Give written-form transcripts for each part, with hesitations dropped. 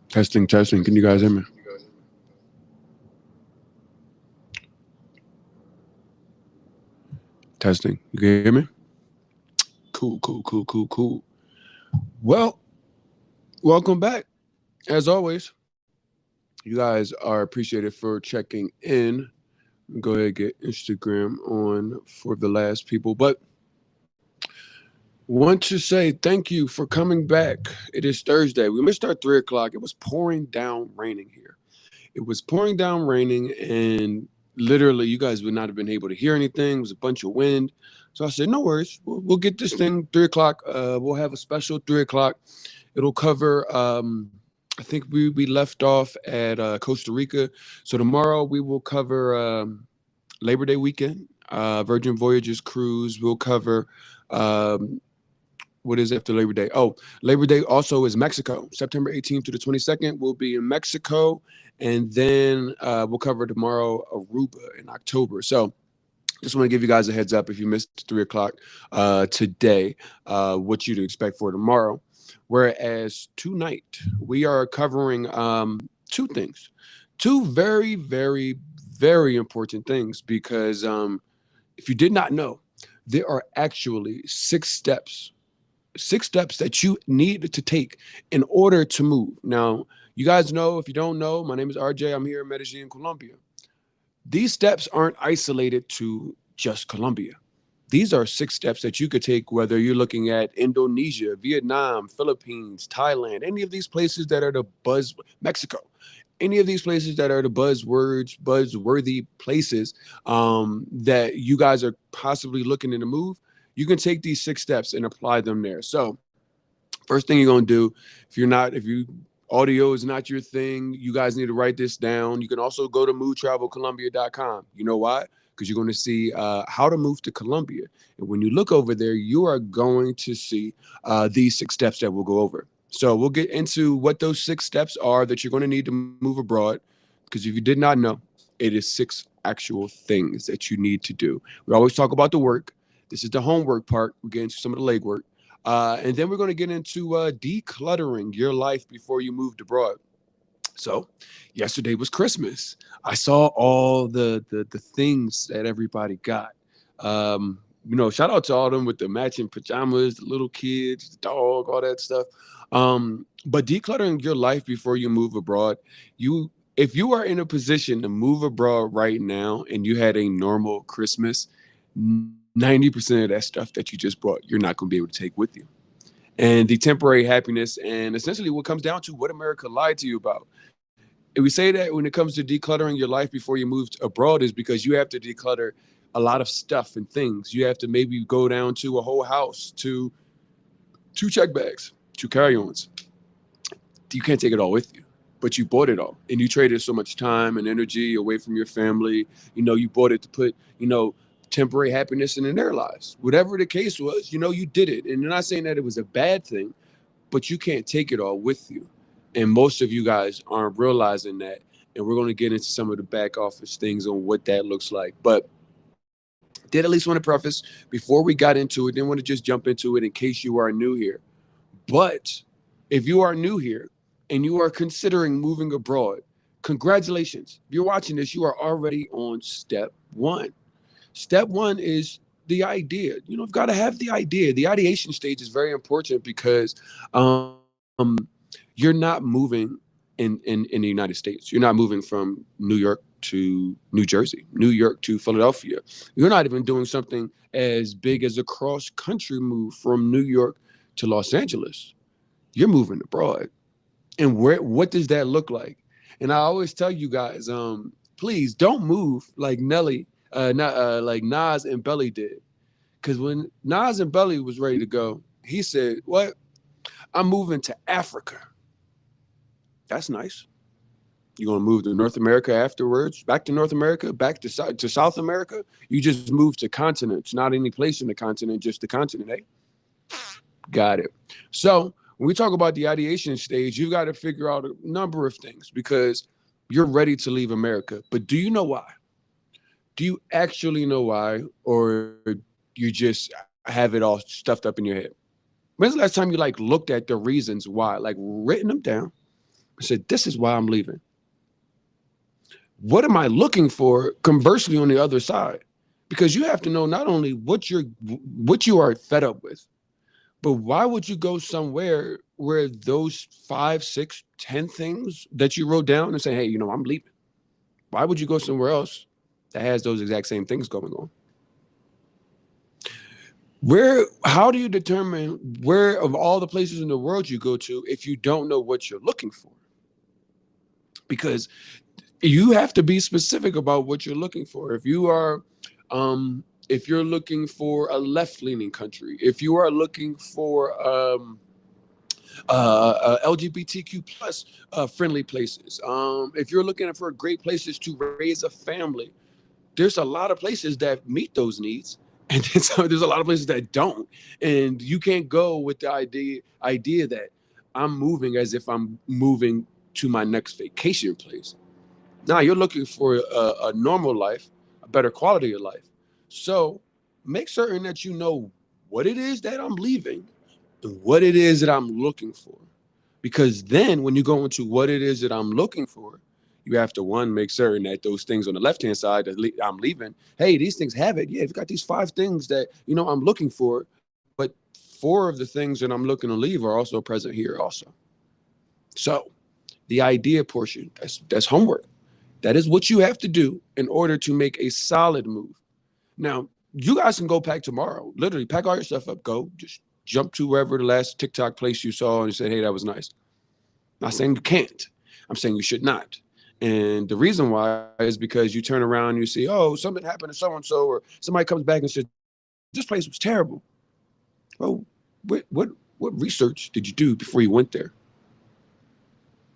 Testing, testing. Can you guys hear me? Testing. You can hear me? Cool, cool, cool, cool, cool. Well, welcome back. As always, you guys are appreciated for checking in. Go ahead and get Instagram on for the last people. But want to say thank you for coming back. It is Thursday. We missed our 3 o'clock. It was pouring down raining here. It was pouring down raining, and literally, you guys would not have been able to hear anything. It was a bunch of wind. So I said, no worries. We'll get this thing 3 o'clock. We'll have a special 3 o'clock. It'll cover. I think we left off at Costa Rica. So tomorrow we will cover Labor Day weekend. Virgin Voyages cruise. We'll cover. Um, what is after Labor Day? Oh, Labor Day also is Mexico. September 18th to the 22nd, we'll be in Mexico. And then we'll cover tomorrow Aruba in October. So just want to give you guys a heads up if you missed 3 o'clock today, what you to expect for tomorrow. Whereas tonight, we are covering two things, two very, very, very important things because if you did not know, there are actually 6 steps that you need to take in order to move. Now, you guys know, if you don't know, my name is RJ. I'm here in Medellin, Colombia. These steps aren't isolated to just Colombia. These are 6 steps that you could take, whether you're looking at Indonesia, Vietnam, Philippines, Thailand, any of these places that are the buzz, Mexico, any of these places that are the buzzworthy places that you guys are possibly looking to move. You can take these 6 steps and apply them there. So first thing you're going to do, if you audio is not your thing, you guys need to write this down. You can also go to moodtravelcolombia.com. You know why? Because you're going to see how to move to Colombia. And when you look over there, you are going to see these 6 steps that we'll go over. So we'll get into what those 6 steps are that you're going to need to move abroad. Because if you did not know, it is 6 actual things that you need to do. We always talk about the work. This is the homework part. We get into some of the legwork. And then we're going to get into decluttering your life before you moved abroad. So, yesterday was Christmas. I saw all the things that everybody got. Shout out to all them with the matching pajamas, the little kids, the dog, all that stuff. But decluttering your life before you move abroad, you if you are in a position to move abroad right now and you had a normal Christmas, 90% of that stuff that you just brought, you're not going to be able to take with you. And the temporary happiness, and essentially what comes down to what America lied to you about. And we say that when it comes to decluttering your life before you moved abroad is because you have to declutter a lot of stuff and things. You have to maybe go down to a whole house, to 2 check bags, 2 carry-ons. You can't take it all with you, but you bought it all, and you traded so much time and energy away from your family. You bought it to put temporary happiness in their lives. Whatever the case was, you did it. And I'm not saying that it was a bad thing, but you can't take it all with you. And most of you guys aren't realizing that. And we're going to get into some of the back office things on what that looks like. But did at least want to preface before we got into it, didn't want to just jump into it in case you are new here. But if you are new here and you are considering moving abroad, congratulations. If you're watching this, you are already on step one. Step one is the idea. You've got to have the idea. The ideation stage is very important because you're not moving in the United States. You're not moving from New York to New Jersey, New York to Philadelphia. You're not even doing something as big as a cross country move from New York to Los Angeles. You're moving abroad. And what does that look like? And I always tell you guys, please don't move like Nelly, not like Nas and Belly did. Because when Nas and Belly was ready to go, he said, "What? I'm moving to Africa." That's nice. You're gonna move to North America afterwards, back to North America, back to South America. You just moved to continents, not any place in the continent, just the continent. Eh? Got it. So when we talk about the ideation stage, you've got to figure out a number of things because you're ready to leave America. But do you know why? Do you actually know why, or you just have it all stuffed up in your head? When's the last time you looked at the reasons why, written them down, I said, this is why I'm leaving. What am I looking for conversely on the other side? Because you have to know not only what you are fed up with, but why would you go somewhere where those 5, 6, 10 things that you wrote down and say, hey, I'm leaving? Why would you go somewhere else that has those exact same things going on? How do you determine where of all the places in the world you go to if you don't know what you're looking for? Because you have to be specific about what you're looking for. If you're looking for a left-leaning country, if you are looking for LGBTQ plus friendly places, if you're looking for great places to raise a family, there's a lot of places that meet those needs, and then so there's a lot of places that don't. And you can't go with the idea that I'm moving as if I'm moving to my next vacation place. Now you're looking for a normal life, a better quality of life. So make certain that you know what it is that I'm leaving and what it is that I'm looking for. Because then when you go into what it is that I'm looking for, you have to, one, make certain that those things on the left-hand side that I'm leaving, hey, these things have it. Yeah, you've got these 5 things that, I'm looking for, but 4 of the things that I'm looking to leave are also present here also. So the idea portion, that's homework. That is what you have to do in order to make a solid move. Now, you guys can go pack tomorrow. Literally, pack all your stuff up, go. Just jump to wherever the last TikTok place you saw and you said, hey, that was nice. I'm not saying you can't. I'm saying you should not. And the reason why is because you turn around and you see, oh, something happened to so-and-so, or somebody comes back and says, this place was terrible. Well, what research did you do before you went there?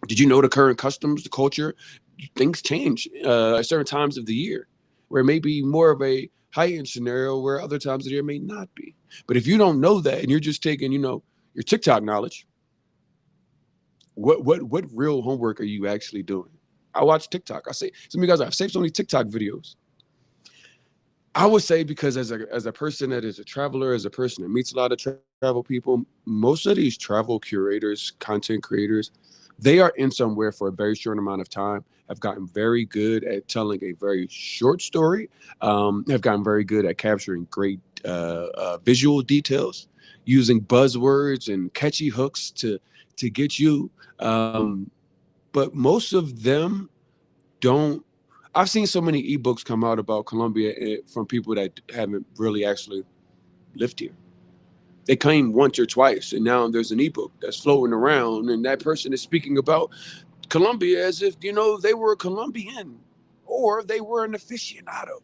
Did you know the current customs, the culture? Things change at certain times of the year, where it may be more of a heightened scenario where other times of the year may not be. But if you don't know that and you're just taking, your TikTok knowledge, what real homework are you actually doing? I watch TikTok. I say some of you guys, I've saved so many TikTok videos. I would say because as a person that is a traveler, as a person that meets a lot of travel people, most of these travel curators, content creators, they are in somewhere for a very short amount of time, have gotten very good at telling a very short story, have gotten very good at capturing great visual details, using buzzwords and catchy hooks to get you. But most of them don't. I've seen so many ebooks come out about Colombia from people that haven't really actually lived here. They came once or twice, and now there's an ebook that's floating around, and that person is speaking about Colombia as if they were a Colombian or they were an aficionado.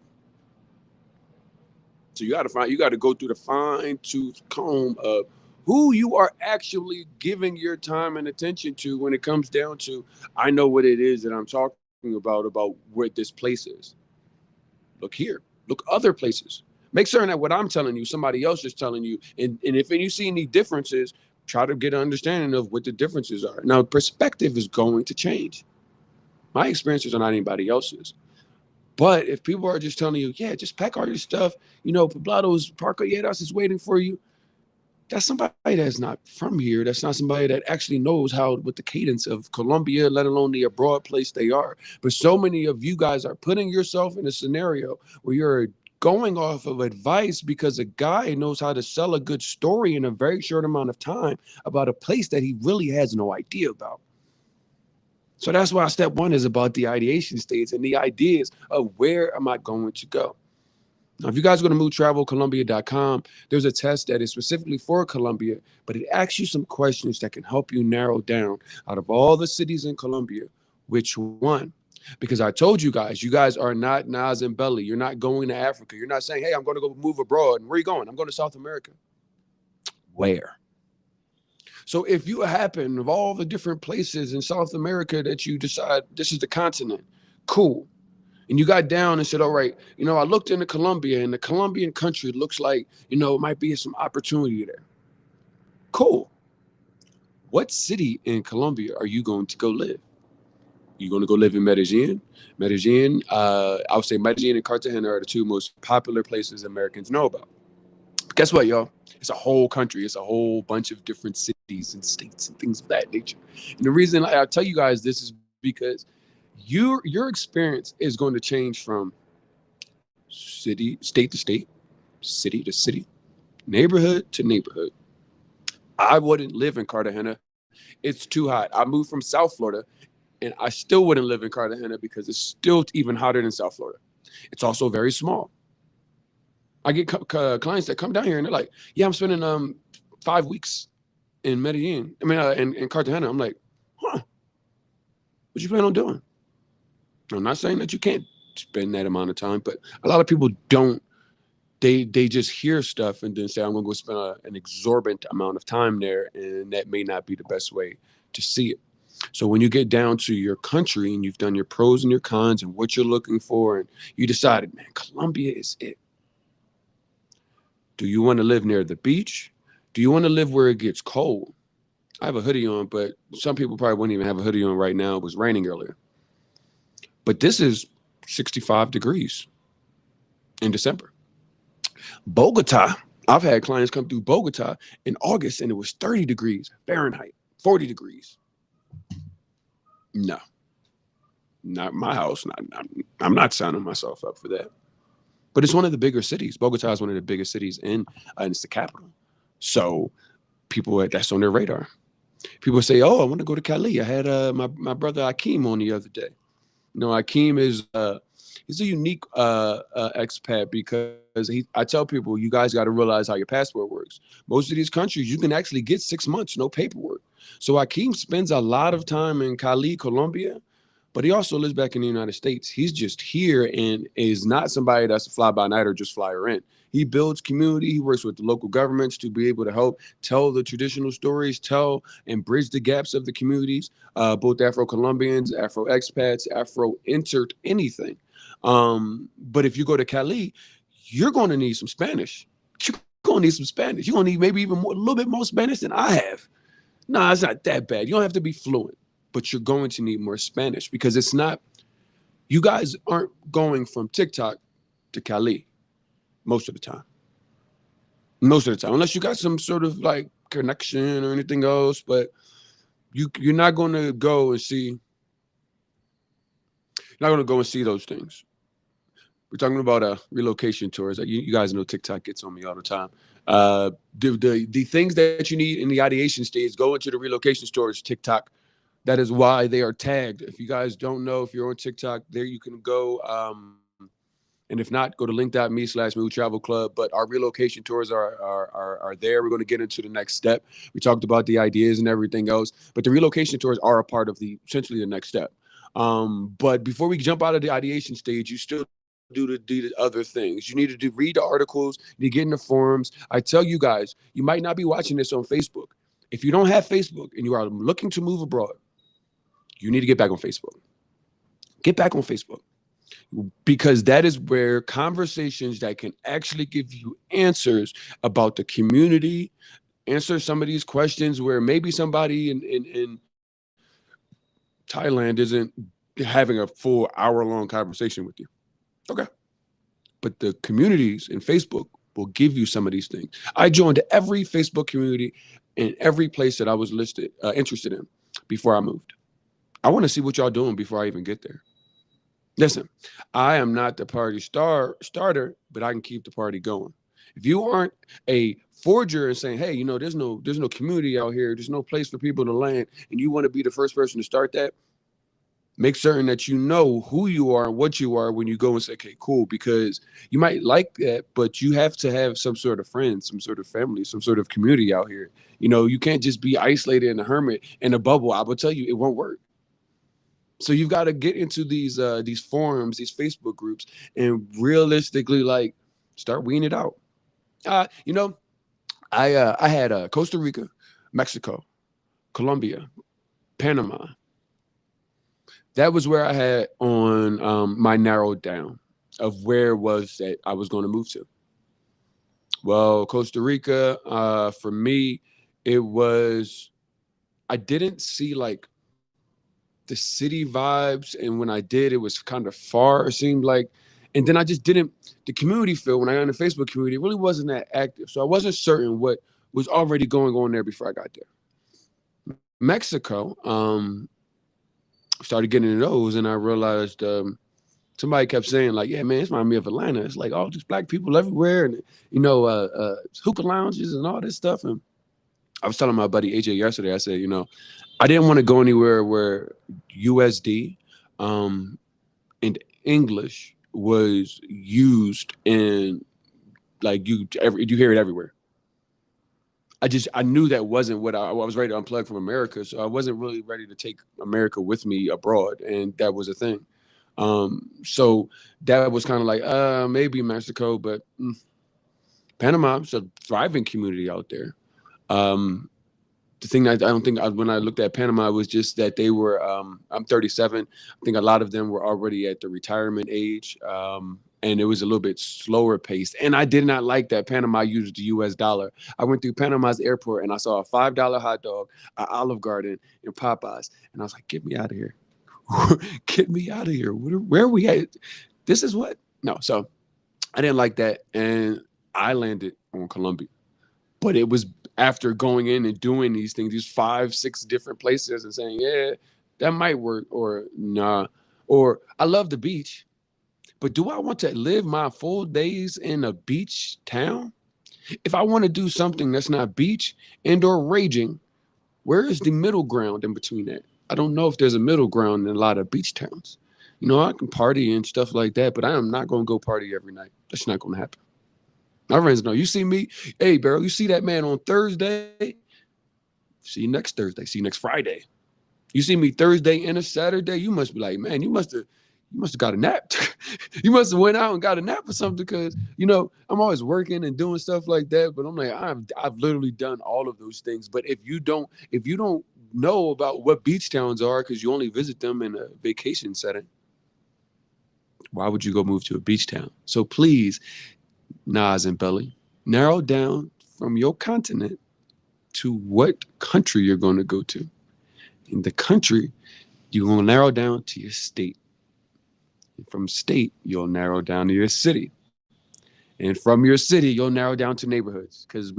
So you got to go through the fine tooth comb of who you are actually giving your time and attention to when it comes down to, I know what it is that I'm talking about where this place is. Look here, look other places. Make certain that what I'm telling you, somebody else is telling you. And if you see any differences, try to get an understanding of what the differences are. Now, perspective is going to change. My experiences are not anybody else's. But if people are just telling you, yeah, just pack all your stuff, Poblado's Parco Lleras is waiting for you. That's somebody that's not from here. That's not somebody that actually knows how what the cadence of Colombia, let alone the abroad place they are. But so many of you guys are putting yourself in a scenario where you're going off of advice because a guy knows how to sell a good story in a very short amount of time about a place that he really has no idea about. So that's why step 1 is about the ideation states and the ideas of where am I going to go. Now, if you guys go to movetravelcolombia.com, there's a test that is specifically for Colombia, but it asks you some questions that can help you narrow down out of all the cities in Colombia, which one? Because I told you guys are not Nas and Belly. You're not going to Africa. You're not saying, hey, I'm going to go move abroad. And where are you going? I'm going to South America. Where? So if you happen of all the different places in South America that you decide this is the continent, cool. And you got down and said, all right, I looked into Colombia and the Colombian country looks like, it might be some opportunity there. Cool. What city in Colombia are you going to go live? You're going to go live in Medellin. I would say Medellin and Cartagena are the 2 most popular places Americans know about. Guess what, y'all? It's a whole country. It's a whole bunch of different cities and states and things of that nature. And the reason I tell you guys this is because your experience is going to change from state to state, city to city, neighborhood to neighborhood. I wouldn't live in Cartagena. It's too hot. I moved from South Florida, and I still wouldn't live in Cartagena because it's still even hotter than South Florida. It's also very small. I get clients that come down here and they're like, "Yeah, I'm spending 5 weeks in Medellin. I mean, in Cartagena." I'm like, "Huh? What you plan on doing?" I'm not saying that you can't spend that amount of time, but a lot of people don't. They just hear stuff and then say, "I'm gonna go spend an exorbitant amount of time there," and that may not be the best way to see it. So when you get down to your country and you've done your pros and your cons and what you're looking for, and you decided, man, Colombia is it. Do you want to live near the beach? Do you want to live where it gets cold? I have a hoodie on, but some people probably wouldn't even have a hoodie on right now. It was raining earlier. But this is 65 degrees in December. Bogota, I've had clients come through Bogota in August and it was 30 degrees Fahrenheit, 40 degrees. No, not my house. I'm not signing myself up for that. But it's one of the bigger cities. Bogota is one of the biggest cities and it's the capital. So people, that's on their radar. People say, "Oh, I want to go to Cali." I had my brother Akeem on the other day. You know, Akeem is he's a unique expat because I tell people, you guys got to realize how your passport works. Most of these countries, you can actually get 6 months, no paperwork. So Akeem spends a lot of time in Cali, Colombia, but he also lives back in the United States. He's just here and is not somebody that's a fly by night or just flyer in. He builds community. He works with the local governments to be able to help tell the traditional stories, tell and bridge the gaps of the communities, both Afro Colombians, Afro expats, Afro entered anything. But if you go to Cali, you're going to need some Spanish. You're going to need some Spanish. You're going to need maybe even more, a little bit more Spanish than I have. Nah, it's not that bad. You don't have to be fluent, but you're going to need more Spanish because it's not, you guys aren't going from TikTok to Cali most of the time. Most of the time, unless you got some sort of like connection or anything else, but you're not going to go and see, you're not going to go and see those things. We're talking about relocation tours. You guys know TikTok gets on me all the time. The things that you need in the ideation stage, go into the relocation stores, TikTok. That is why they are tagged. If you guys don't know, if you're on TikTok, there you can go. And if not, go to link.me/Move Travel Club. But our relocation tours are there. We're going to get into the next step. We talked about the ideas and everything else, but the relocation tours are a part of the essentially the next step. But before we jump out of the ideation stage, you still do the other things. You need to read the articles, you need to get in the forums. I tell you guys, you might not be watching this on Facebook. If you don't have Facebook and you are looking to move abroad, you need to get back on Facebook. Get back on Facebook because that is where conversations that can actually give you answers about the community, answer some of these questions where maybe somebody in Thailand isn't having a full hour-long conversation with you. Okay. But the communities in Facebook will give you some of these things. I joined every Facebook community in every place that I was listed interested in before I moved. I want to see what y'all doing before I even get there. Listen, I am not the party starter, but I can keep the party going. If you aren't a forger and saying, "Hey, there's no community out here, there's no place for people to land," and you want to be the first person to start that, make certain that you know who you are and what you are when you go and say, "Okay, cool," because you might like that, but you have to have some sort of friends, some sort of family, some sort of community out here. You can't just be isolated in a hermit in a bubble. I will tell you, it won't work. So you've got to get into these forums, these Facebook groups, and realistically, like, start weaning it out. You know, I had Costa Rica, Mexico, Colombia, Panama. That was where I had on my narrowed down of where was that I was going to move to. Well, Costa Rica, for me, it was, I didn't see like the city vibes, and when I did, it was kind of far. It seemed like, And then I just didn't, the community feel when I got in the Facebook community, it really wasn't that active. So I wasn't certain what was already going on there before I got there. Mexico, started getting into those, and I realized somebody kept saying like, "Yeah, man, it's reminding me of Atlanta. It's like all these black people everywhere, and hookah lounges and all this stuff." And I was telling my buddy AJ yesterday. I said, I didn't want to go anywhere where USD and English was used in like you hear it everywhere. I knew that wasn't what I was ready to unplug from America, so I wasn't really ready to take America with me abroad, and that was a thing. So that was kind of like maybe Mexico, but Panama is a thriving community out there. Um, the thing that I don't think when I looked at Panama was just that they were. I'm 37. I think a lot of them were already at the retirement age, and it was a little bit slower paced. And I did not like that Panama used the U.S. dollar. I went through Panama's airport and I saw a $5 hot dog, an Olive Garden, and Popeyes, and I was like, "Get me out of here! Get me out of here! Where are we at? This is what?" No, so I didn't like that, and I landed on Colombia. But it was after going in and doing these things, these 5, 6 different places and saying, yeah, that might work, or nah. Or I love the beach, but do I want to live my full days in a beach town? If I want to do something that's not beach and or raging, where is the middle ground in between that? I don't know if there's a middle ground in a lot of beach towns. I can party and stuff like that, but I am not going to go party every night. That's not going to happen. My friends know. You see me, hey, bro, you see that man on Thursday? See you next Thursday. See you next Friday. You see me Thursday and a Saturday, you must be like, man, you must have got a nap. You must have went out and got a nap or something because, I'm always working and doing stuff like that. But I'm like, I've literally done all of those things. But if you don't know about what beach towns are because you only visit them in a vacation setting, why would you go move to a beach town? So please, Nas and Belly, narrow down from your continent to what country you're going to go to. In the country, you're going to narrow down to your state. And from state, you'll narrow down to your city. And from your city, you'll narrow down to neighborhoods. Because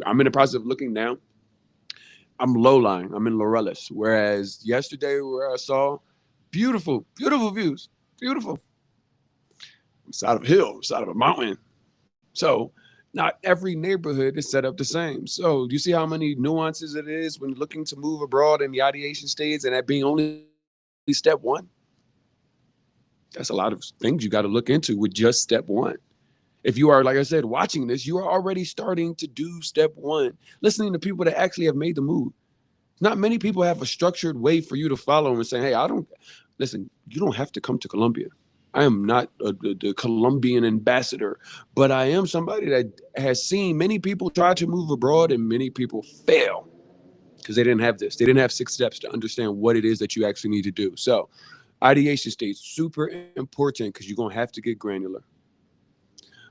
I'm in the process of looking now. I'm low lying. I'm in Laureles. Whereas yesterday, where I saw beautiful, beautiful views, beautiful side of a hill, side of a mountain. So not every neighborhood is set up the same. So do you see how many nuances it is when looking to move abroad in the ideation stage and that being only step one? That's a lot of things you got to look into with just step one. If you are, like I said, watching this, you are already starting to do step one, listening to people that actually have made the move. Not many people have a structured way for you to follow and say, hey, listen, you don't have to come to Colombia. I am not the Colombian ambassador, but I am somebody that has seen many people try to move abroad and many people fail because they didn't have this. They didn't have 6 steps to understand what it is that you actually need to do. So, ideation stage super important because you're gonna have to get granular.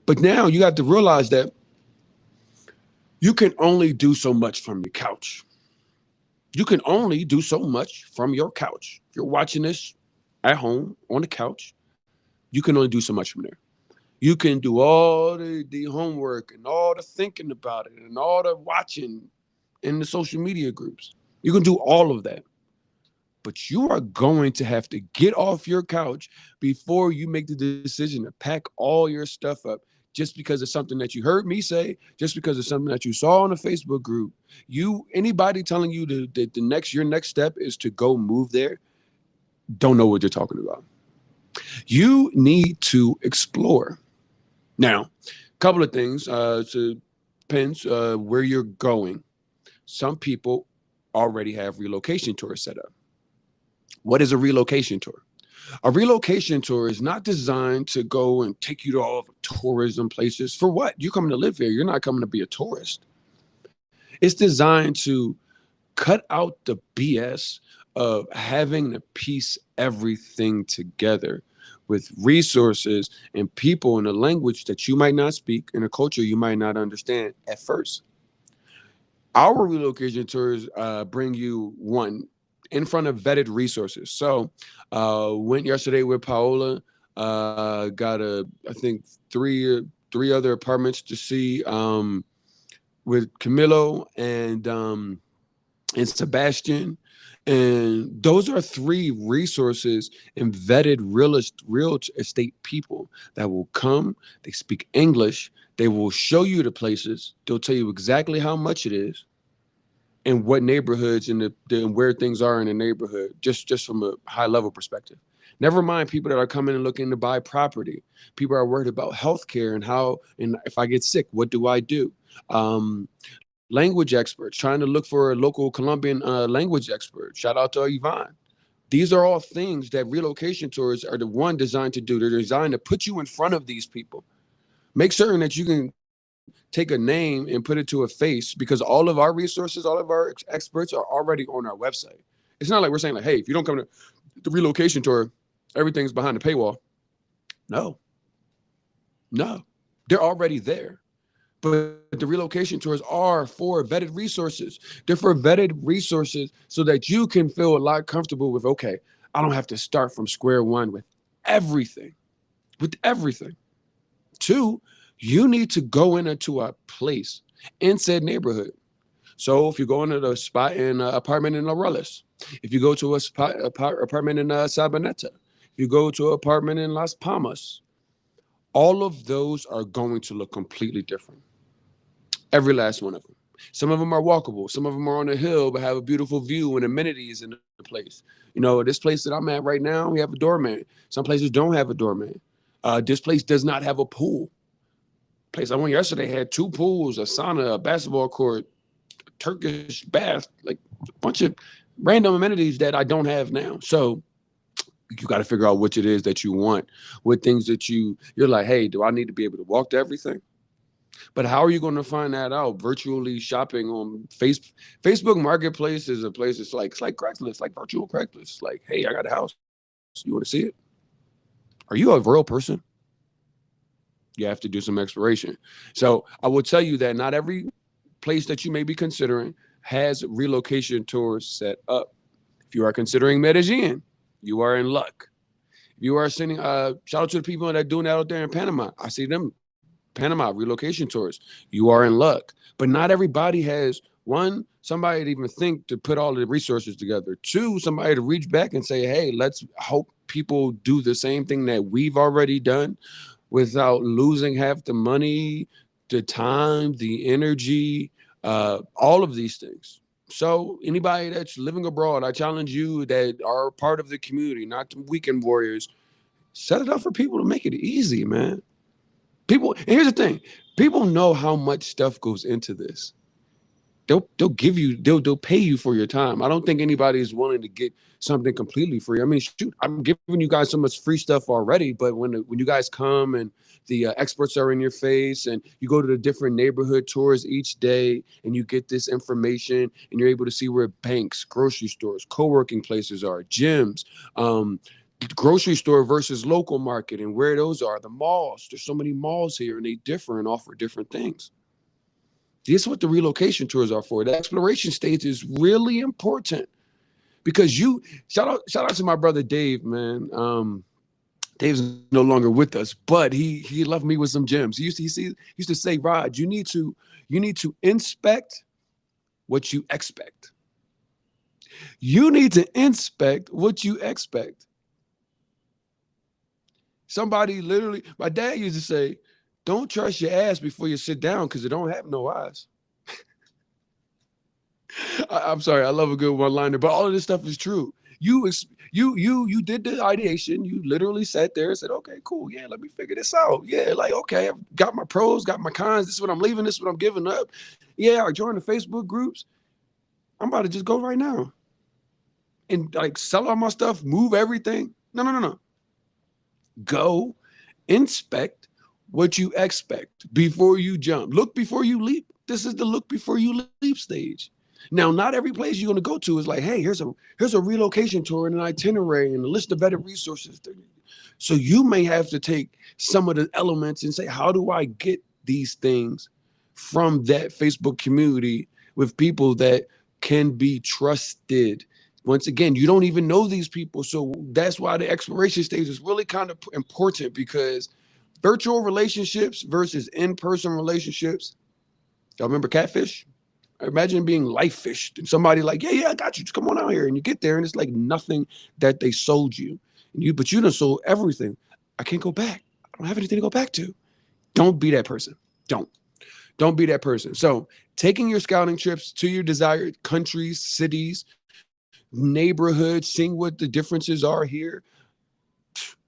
But now you have to realize that you can only do so much from your couch. You can only do so much from your couch. If you're watching this at home on the couch, you can only do so much from there. You can do all the homework and all the thinking about it and all the watching in the social media groups. You can do all of that. But you are going to have to get off your couch before you make the decision to pack all your stuff up just because of something that you heard me say, just because of something that you saw on a Facebook group. Anybody telling you that your next step is to go move there, don't know what they're talking about. You need to explore. Now, a couple of things to depends where you're going. Some people already have relocation tours set up. What is a relocation tour? A relocation tour is not designed to go and take you to all the tourism places. For what? You're coming to live here. You're not coming to be a tourist. It's designed to cut out the BS of having to piece everything together with resources and people in a language that you might not speak in a culture you might not understand at first. Our relocation tours bring you one in front of vetted resources. So went yesterday with Paola. Got I think three other apartments to see with Camilo and Sebastian. And those are three resources and vetted real estate people that will come. They speak English. They will show you the places. They'll tell you exactly how much it is and what neighborhoods and where things are in the neighborhood, just from a high level perspective. Never mind people that are coming and looking to buy property. People are worried about healthcare and how, and if I get sick, what do I do? Language experts trying to look for a local Colombian language expert. Shout out to Yvonne. These are all things that relocation tours are the one designed to do. They're designed to put you in front of these people. Make certain that you can take a name and put it to a face, because all of our resources, all of our experts are already on our website. It's not like we're saying like, hey, if you don't come to the relocation tour, everything's behind the paywall. No, no, they're already there. But the relocation tours are for vetted resources. They're for vetted resources so that you can feel a lot comfortable with, okay, I don't have to start from square one with everything. With everything. Two, you need to go into a place in said neighborhood. So if you go into the spot in apartment in Laureles, if you go to a apartment in Sabaneta, if you go to an apartment in Las Palmas, all of those are going to look completely different. Every last one of them. Some of them are walkable. Some of them are on a hill but have a beautiful view and amenities in the place. You know, this place that I'm at right now, we have a doorman. Some places don't have a doorman. This place does not have a pool. Place I went yesterday had two pools, a sauna, a basketball court, Turkish bath, like a bunch of random amenities that I don't have now. So you got to figure out which it is that you want, what things that you're like, hey, do I need to be able to walk to everything? But how are you going to find that out? Virtually shopping on Facebook Marketplace is a place. It's like Craigslist, like virtual Craigslist. It's like, hey, I got a house. You want to see it? Are you a real person? You have to do some exploration. So I will tell you that not every place that you may be considering has relocation tours set up. If you are considering Medellin, you are in luck. If you are sending, shout out to the people that are doing that out there in Panama. I see them Panama relocation tours. You are in luck. But not everybody has one, somebody to even think to put all the resources together. Two, somebody to reach back and say, hey, let's help people do the same thing that we've already done without losing half the money, the time, the energy, all of these things. So anybody that's living abroad, I challenge you that are part of the community, not the weekend warriors, set it up for people to make it easy, man. People, and here's the thing: people know how much stuff goes into this. They'll give you they'll pay you for your time. I don't think anybody is willing to get something completely free. I mean, shoot, I'm giving you guys so much free stuff already, but when you guys come and the experts are in your face and you go to the different neighborhood tours each day and you get this information and you're able to see where banks, grocery stores, co-working places are, gyms, um, grocery store versus local market and where those are, the malls. There's so many malls here and they differ and offer different things. This is what the relocation tours are for. The exploration stage is really important because you shout out to my brother Dave, man. Dave's no longer with us, but he left me with some gems. He used to say, Rod, you need to inspect what you expect. You need to inspect what you expect. Somebody literally, my dad used to say, don't trust your ass before you sit down because it don't have no eyes. I'm sorry, I love a good one-liner, but all of this stuff is true. You did the ideation. You literally sat there and said, "Okay, cool, yeah, let me figure this out. Yeah, like okay, I've got my pros, got my cons. This is what I'm leaving. This is what I'm giving up. Yeah, I joined the Facebook groups. I'm about to just go right now and like sell all my stuff, move everything. No, no, no, no. Go inspect what you expect before you jump. Look before you leap. This is the look before you leap stage. Now, not every place you're going to go to is like, hey, here's a relocation tour and an itinerary and a list of vetted resources. So you may have to take some of the elements and say, how do I get these things from that Facebook community with people that can be trusted, Once again, you don't even know these people. So that's why the exploration stage is really kind of important, because virtual relationships versus in-person relationships. Y'all remember Catfish? Imagine being life fished and somebody like, yeah, yeah, I got you. Just come on out here. And you get there and it's like nothing that they sold you. But you done sold everything. I can't go back. I don't have anything to go back to. Don't be that person. Don't. Don't be that person. So taking your scouting trips to your desired countries, cities, neighborhoods, seeing what the differences are here,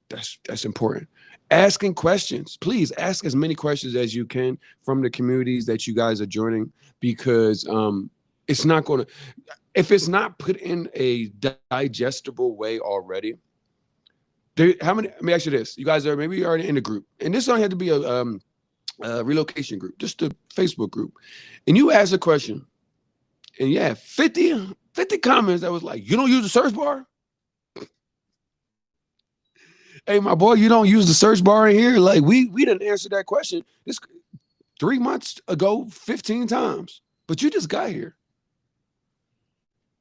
that's important. Asking questions. Please ask as many questions as you can from the communities that you guys are joining, because it's not going to, if it's not put in a digestible way already. How many? Let me ask you this: you guys are maybe already in a group, and this don't have to be a relocation group, just a Facebook group, and you ask a question, and yeah, 50 comments that was like, you don't use the search bar. Hey, my boy, you don't use the search bar in here. Like we didn't answer that question this 3 months ago 15 times, but you just got here.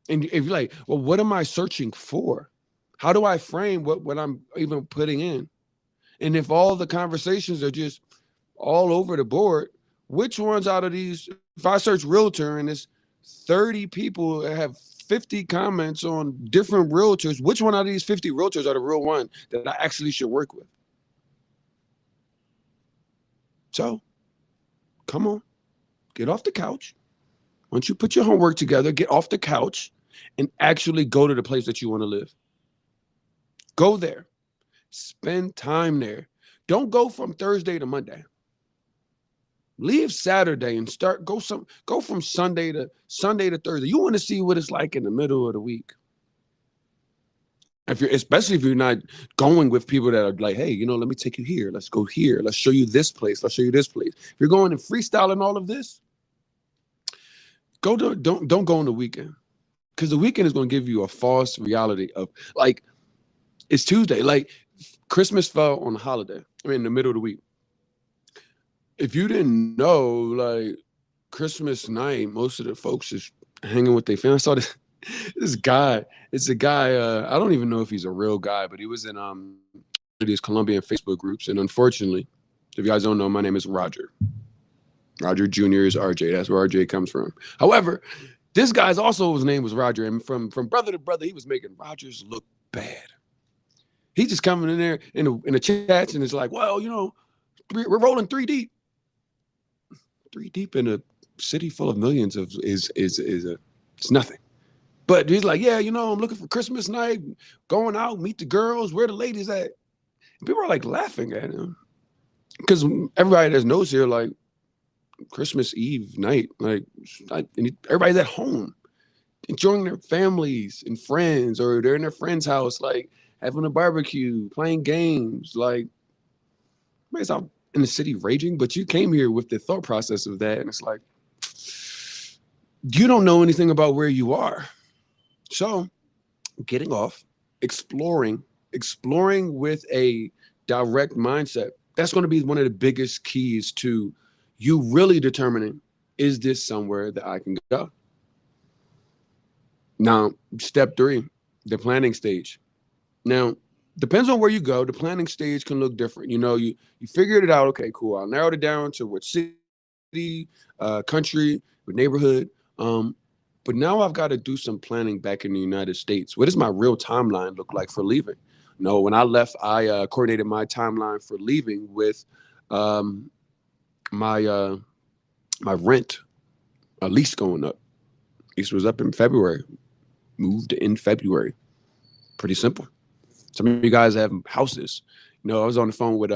And if you're like, well, what am I searching for? How do I frame what I'm even putting in? And if all the conversations are just all over the board, which ones out of these, if I search realtor and there's 30 people that have 50 comments on different realtors, which one out of these 50 realtors are the real one that I actually should work with? So come on, get off the couch. Once you put your homework together, get off the couch and actually go to the place that you want to live. Go there. Spend time there. Don't go from Thursday to Monday. Leave Saturday and go from Sunday to Thursday. You want to see what it's like in the middle of the week. Especially if you're not going with people that are like, hey, let me take you here. Let's go here. Let's show you this place. Let's show you this place. If you're going and freestyling all of this, don't go on the weekend, because the weekend is going to give you a false reality of like it's Tuesday. Like Christmas fell on a holiday. I mean, in the middle of the week. If you didn't know, like Christmas night, most of the folks is hanging with their family. I saw this guy. It's a guy. I don't even know if he's a real guy, but he was in these Colombian Facebook groups. And unfortunately, if you guys don't know, my name is Roger. Roger Jr. is RJ. That's where RJ comes from. However, this guy's also, his name was Roger, and from brother to brother, he was making Rogers look bad. He's just coming in there in the chats, and it's like, well, we're rolling 3 deep. 3 deep in a city full of millions it's nothing. But he's like, yeah, I'm looking for Christmas night, going out, meet the girls, where the ladies at. And people are like laughing at him, because everybody that knows here, like Christmas Eve night, like everybody's at home enjoying their families and friends, or they're in their friend's house, like having a barbecue, playing games. Like everybody's out in the city raging, but you came here with the thought process of that, and it's like you don't know anything about where you are. So getting off, exploring with a direct mindset, that's going to be one of the biggest keys to you really determining, is this somewhere that I can go? Now, step 3, the planning stage. Now, depends on where you go. The planning stage can look different. You figured it out. Okay, cool. I narrowed it down to what city, country, what neighborhood. But now I've got to do some planning back in the United States. What does my real timeline look like for leaving? When I left, I coordinated my timeline for leaving with my rent, lease going up. Lease was up in February. Moved in February. Pretty simple. Some of you guys have houses. I was on the phone with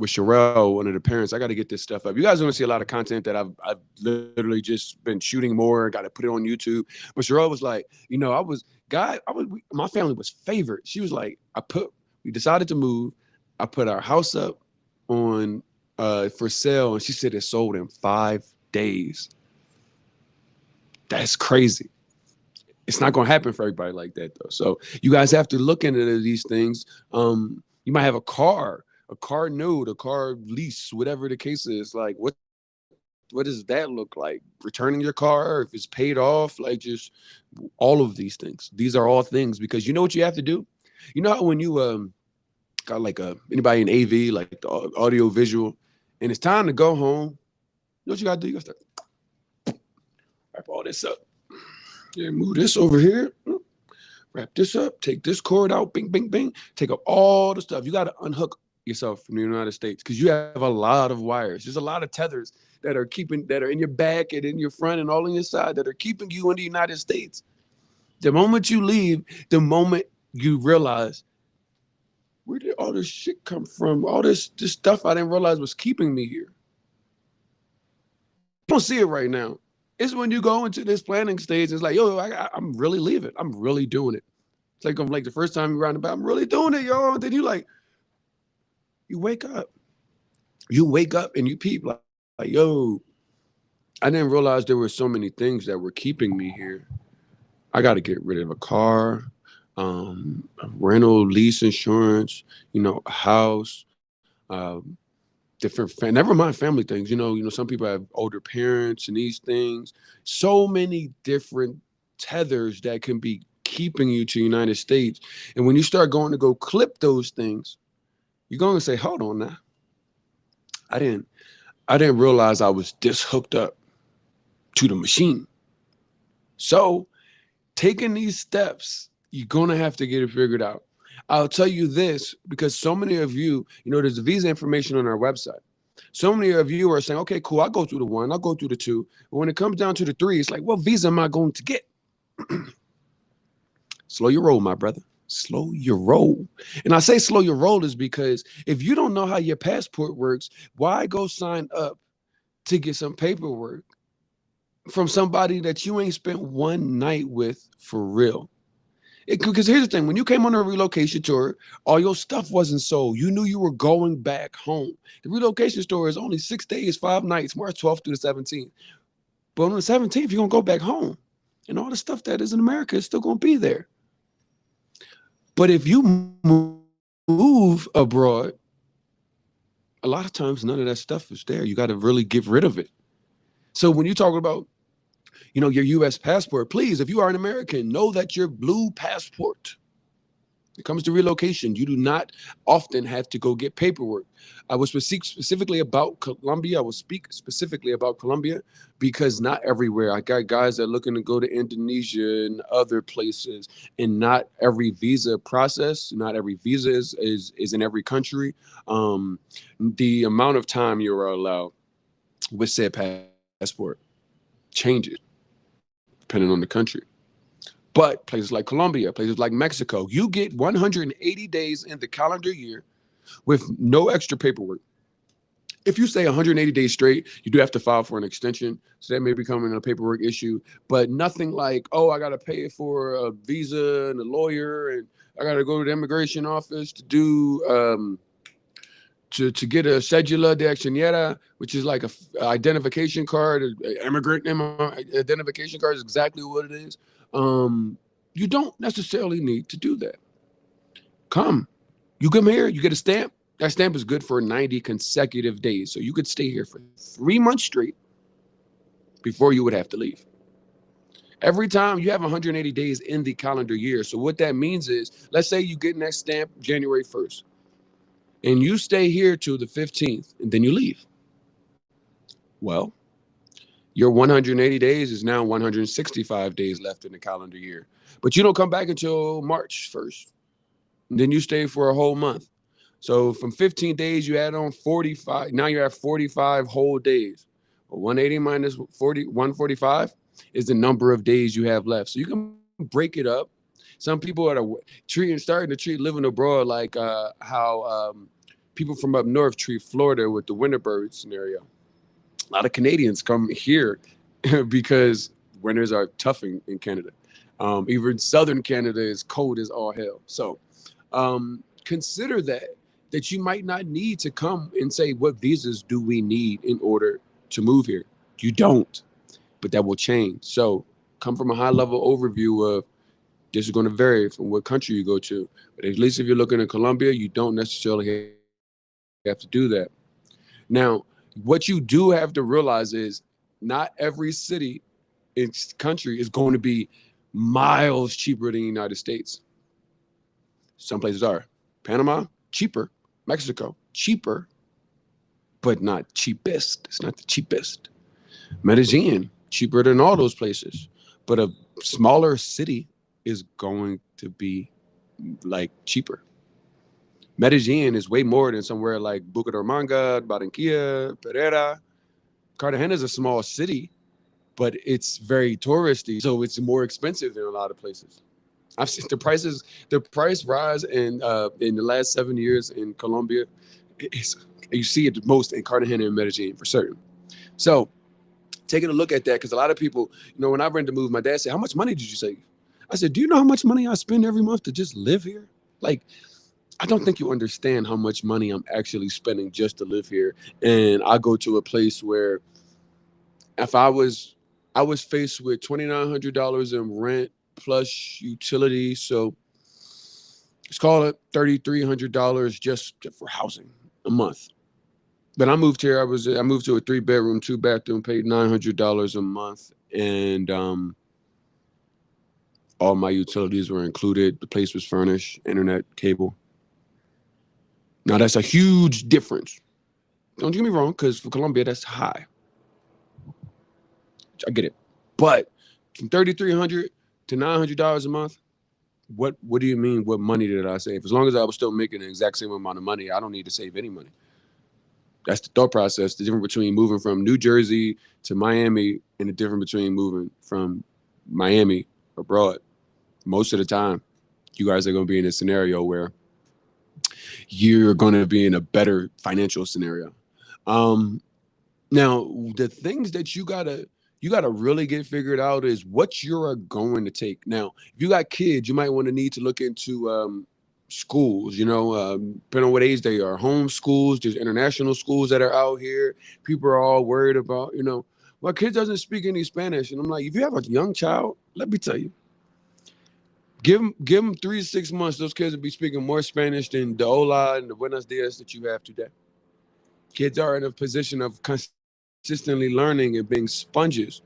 Sherelle, one of the parents. I got to get this stuff up. You guys are going to see a lot of content that I've literally just been shooting more. Got to put it on YouTube. But Sherelle was like, my family was favored. She was like, we decided to move. I put our house up on for sale, and she said it sold in 5 days. That's crazy. It's not going to happen for everybody like that, though. So you guys have to look into these things. You might have a car note, a car lease, whatever the case is. Like, what what does that look like? Returning your car, if it's paid off, like just all of these things. These are all things because you know what you have to do. You know how when you got like anybody in AV, like the audio visual, and it's time to go home. You know what you gotta do? You gotta start wrap all this up. Yeah, move this over here. Wrap this up. Take this cord out. Bing, bing, bing. Take up all the stuff. You gotta unhook yourself from the United States because you have a lot of wires. There's a lot of tethers that are in your back and in your front and all on your side that are keeping you in the United States. The moment you leave, the moment you realize where did all this shit come from? All this stuff I didn't realize was keeping me here. You don't see it right now. It's when you go into this planning stage. It's like, yo, I'm really leaving. I'm really doing it. It's like I'm like the first time you're around about, I'm really doing it, yo. Then you like, you wake up. You wake up and you peep like, yo, I didn't realize there were so many things that were keeping me here. I got to get rid of a car, rental, lease insurance, a house, never mind family things. Some people have older parents and these things. So many different tethers that can be keeping you to the United States. And when you start going to go clip those things, you're going to say, hold on now. I didn't realize I was this hooked up to the machine. So taking these steps, you're going to have to get it figured out. I'll tell you this because so many of you, there's visa information on our website. So many of you are saying, okay, cool, I'll go through the one, I'll go through the two. But when it comes down to the three, it's like, what visa am I going to get? Slow your roll, my brother. Slow your roll. And I say slow your roll is because if you don't know how your passport works, why go sign up to get some paperwork from somebody that you ain't spent one night with for real? Because here's the thing, when you came on a relocation tour, all your stuff wasn't sold. You knew you were going back home. The relocation tour is only 6 days, 5 nights, March 12th through the 17th. But on the 17th, you're going to go back home. And all the stuff that is in America is still going to be there. But if you move abroad, a lot of times none of that stuff is there. You got to really get rid of it. So when you talk about, your U.S. passport, please, if you are an American, know that your blue passport, when it comes to relocation, you do not often have to go get paperwork. I will speak specifically about Colombia. I will speak specifically about Colombia because not everywhere. I got guys that are looking to go to Indonesia and other places, and not every visa process, not every visa is in every country. The amount of time you are allowed with said passport changes depending on the country. But places like Colombia, places like Mexico, you get 180 days in the calendar year with no extra paperwork. If you say 180 days straight, you do have to file for an extension. So that may become a paperwork issue, but nothing like, oh, I got to pay for a visa and a lawyer, and I got to go to the immigration office to do, to get a cedula de accionera, which is like a identification card, immigrant identification card is exactly what it is. You don't necessarily need to do that. You come here, you get a stamp. That stamp is good for 90 consecutive days. So you could stay here for 3 months straight before you would have to leave. Every time you have 180 days in the calendar year. So what that means is, let's say you get that stamp January 1st and you stay here till the 15th and then you leave. Well, your 180 days is now 165 days left in the calendar year. But you don't come back until March 1st. And then you stay for a whole month. So from 15 days, you add on 45. Now you're at 45 whole days. Well, 180 minus 145 is the number of days you have left. So you can break it up. Some people are starting to treat living abroad like how people from up north treat Florida with the Winterbird scenario. A lot of Canadians come here because winters are tough in Canada. Even southern Canada is cold as all hell. So consider that you might not need to come and say, what visas do we need in order to move here? You don't, but that will change. So come from a high level overview of this is going to vary from what country you go to. But at least if you're looking at Colombia, you don't necessarily have to do that. Now, What you do have to realize is not every city in country is going to be miles cheaper than the United States. Some places are. Panama, cheaper. Mexico, cheaper, but not cheapest. It's not the cheapest. Medellin, cheaper than all those places. But a smaller city is going to be like cheaper. Medellin is way more than somewhere like Bucaramanga, Barranquilla, Pereira. Cartagena is a small city, but it's very touristy, so it's more expensive than a lot of places. I've seen the price rise in the last 7 years in Colombia. It's, you see it most in Cartagena and Medellin for certain. So taking a look at that, because a lot of people, when I rent to move, my dad said, "How much money did you save?" I said, "Do you know how much money I spend every month to just live here? Like, I don't think you understand how much money I'm actually spending just to live here." And I go to a place where if I was faced with $2,900 in rent plus utilities, so let's call it $3,300 just for housing a month. But I moved here. I moved to a 3 bedroom, 2 bathroom, paid $900 a month, and all my utilities were included. The place was furnished, internet, cable. Now that's a huge difference. Don't get me wrong, because for Colombia that's high. I get it, but from 3,300 to $900 a month, what do you mean? What money did I save? As long as I was still making the exact same amount of money, I don't need to save any money. That's the thought process. The difference between moving from New Jersey to Miami and the difference between moving from Miami abroad. Most of the time, you guys are going to be in a scenario where you're going to be in a better financial scenario. Um, Now, the things that you gotta really get figured out is what you're going to take. Now, if you got kids, you might want to need to look into schools. Depending on what age they are, home schools. There's international schools that are out here. People are all worried about. My kid doesn't speak any Spanish, and I'm like, if you have a young child, let me tell you, give them 3 to 6 months. Those kids will be speaking more Spanish than the hola and the buenos dias that you have today. Kids are in a position of consistently learning and being sponges.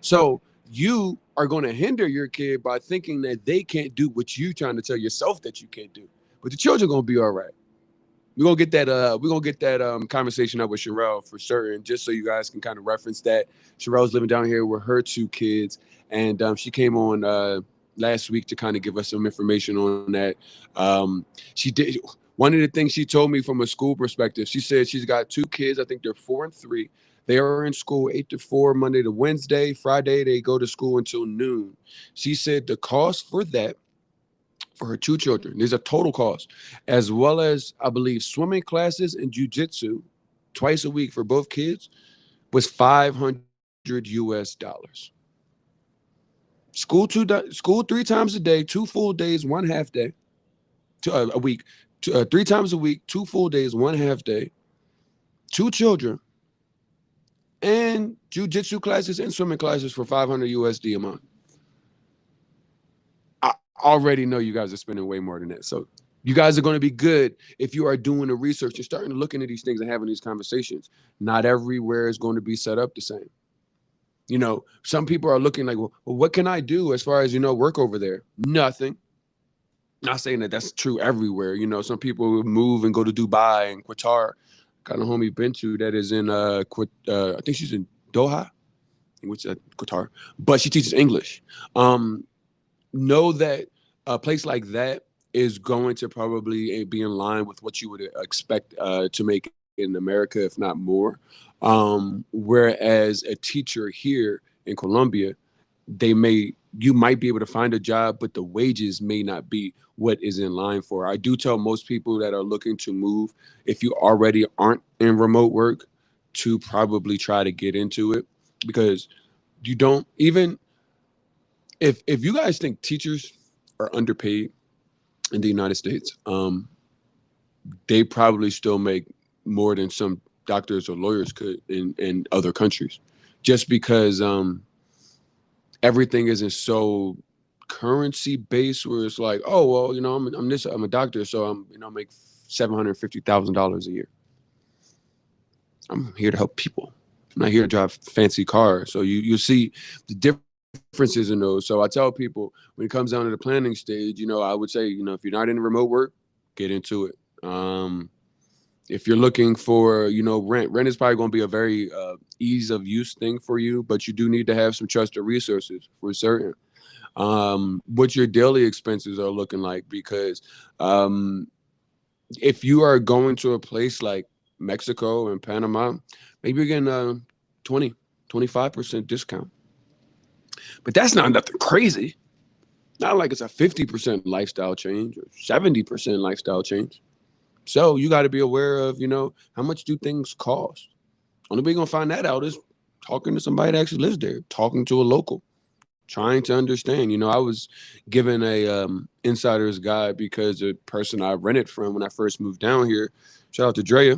So you are going to hinder your kid by thinking that they can't do what you trying to tell yourself that you can't do. But the children going to be all right. We're gonna get that conversation up with Sherelle for certain, just so you guys can kind of reference that. Sherelle's living down here with her 2 kids, and she came on last week to kind of give us some information on that. She did one of the things she told me from a school perspective. She said she's got 2 kids. I think they're 4 and 3. They are in school 8 to 4 Monday to Wednesday. Friday they go to school until noon. She said the cost for that for her 2 children. There's a total cost, as well as I believe swimming classes and jujitsu twice a week for both kids was 500 US dollars. School 3 times a day, 2 full days, 1 half day, a week, 3 times a week, 2 full days, 1 half day, 2 children, and jujitsu classes and swimming classes for 500 USD a month. I already know you guys are spending way more than that. So you guys are going to be good if you are doing the research and starting to look into these things and having these conversations. Not everywhere is going to be set up the same. Some people are looking like, well, what can I do as far as, work over there? Nothing. Not saying that that's true everywhere. Some people move and go to Dubai and Qatar. Kind of homie been to that is in, I think she's in Doha, which is Qatar, but she teaches English. Um, know that a place like that is going to probably be in line with what you would expect to make in America, if not more. Whereas a teacher here in Colombia, you might be able to find a job, but the wages may not be what is in line for. I do tell most people that are looking to move, if you already aren't in remote work, to probably try to get into it, because you don't even if you guys think teachers are underpaid in the United States, they probably still make more than some doctors or lawyers could in other countries, just because everything isn't so currency based. Where it's like, oh well, I'm a doctor, so I'm make $750,000 a year. I'm here to help people. I'm not here to drive fancy cars. So you'll see the differences in those. So I tell people when it comes down to the planning stage, I would say, if you're not in remote work, get into it. If you're looking for, rent is probably going to be a very ease of use thing for you, but you do need to have some trusted resources for certain. What your daily expenses are looking like, because um, if you are going to a place like Mexico and Panama, maybe you're getting a 20, 25% discount. But that's not nothing crazy. Not like it's a 50% lifestyle change or 70% lifestyle change. So you got to be aware of, how much do things cost? Only way you're going to find that out is talking to somebody that actually lives there, talking to a local, trying to understand. I was given a insider's guide because a person I rented from when I first moved down here, shout out to Drea,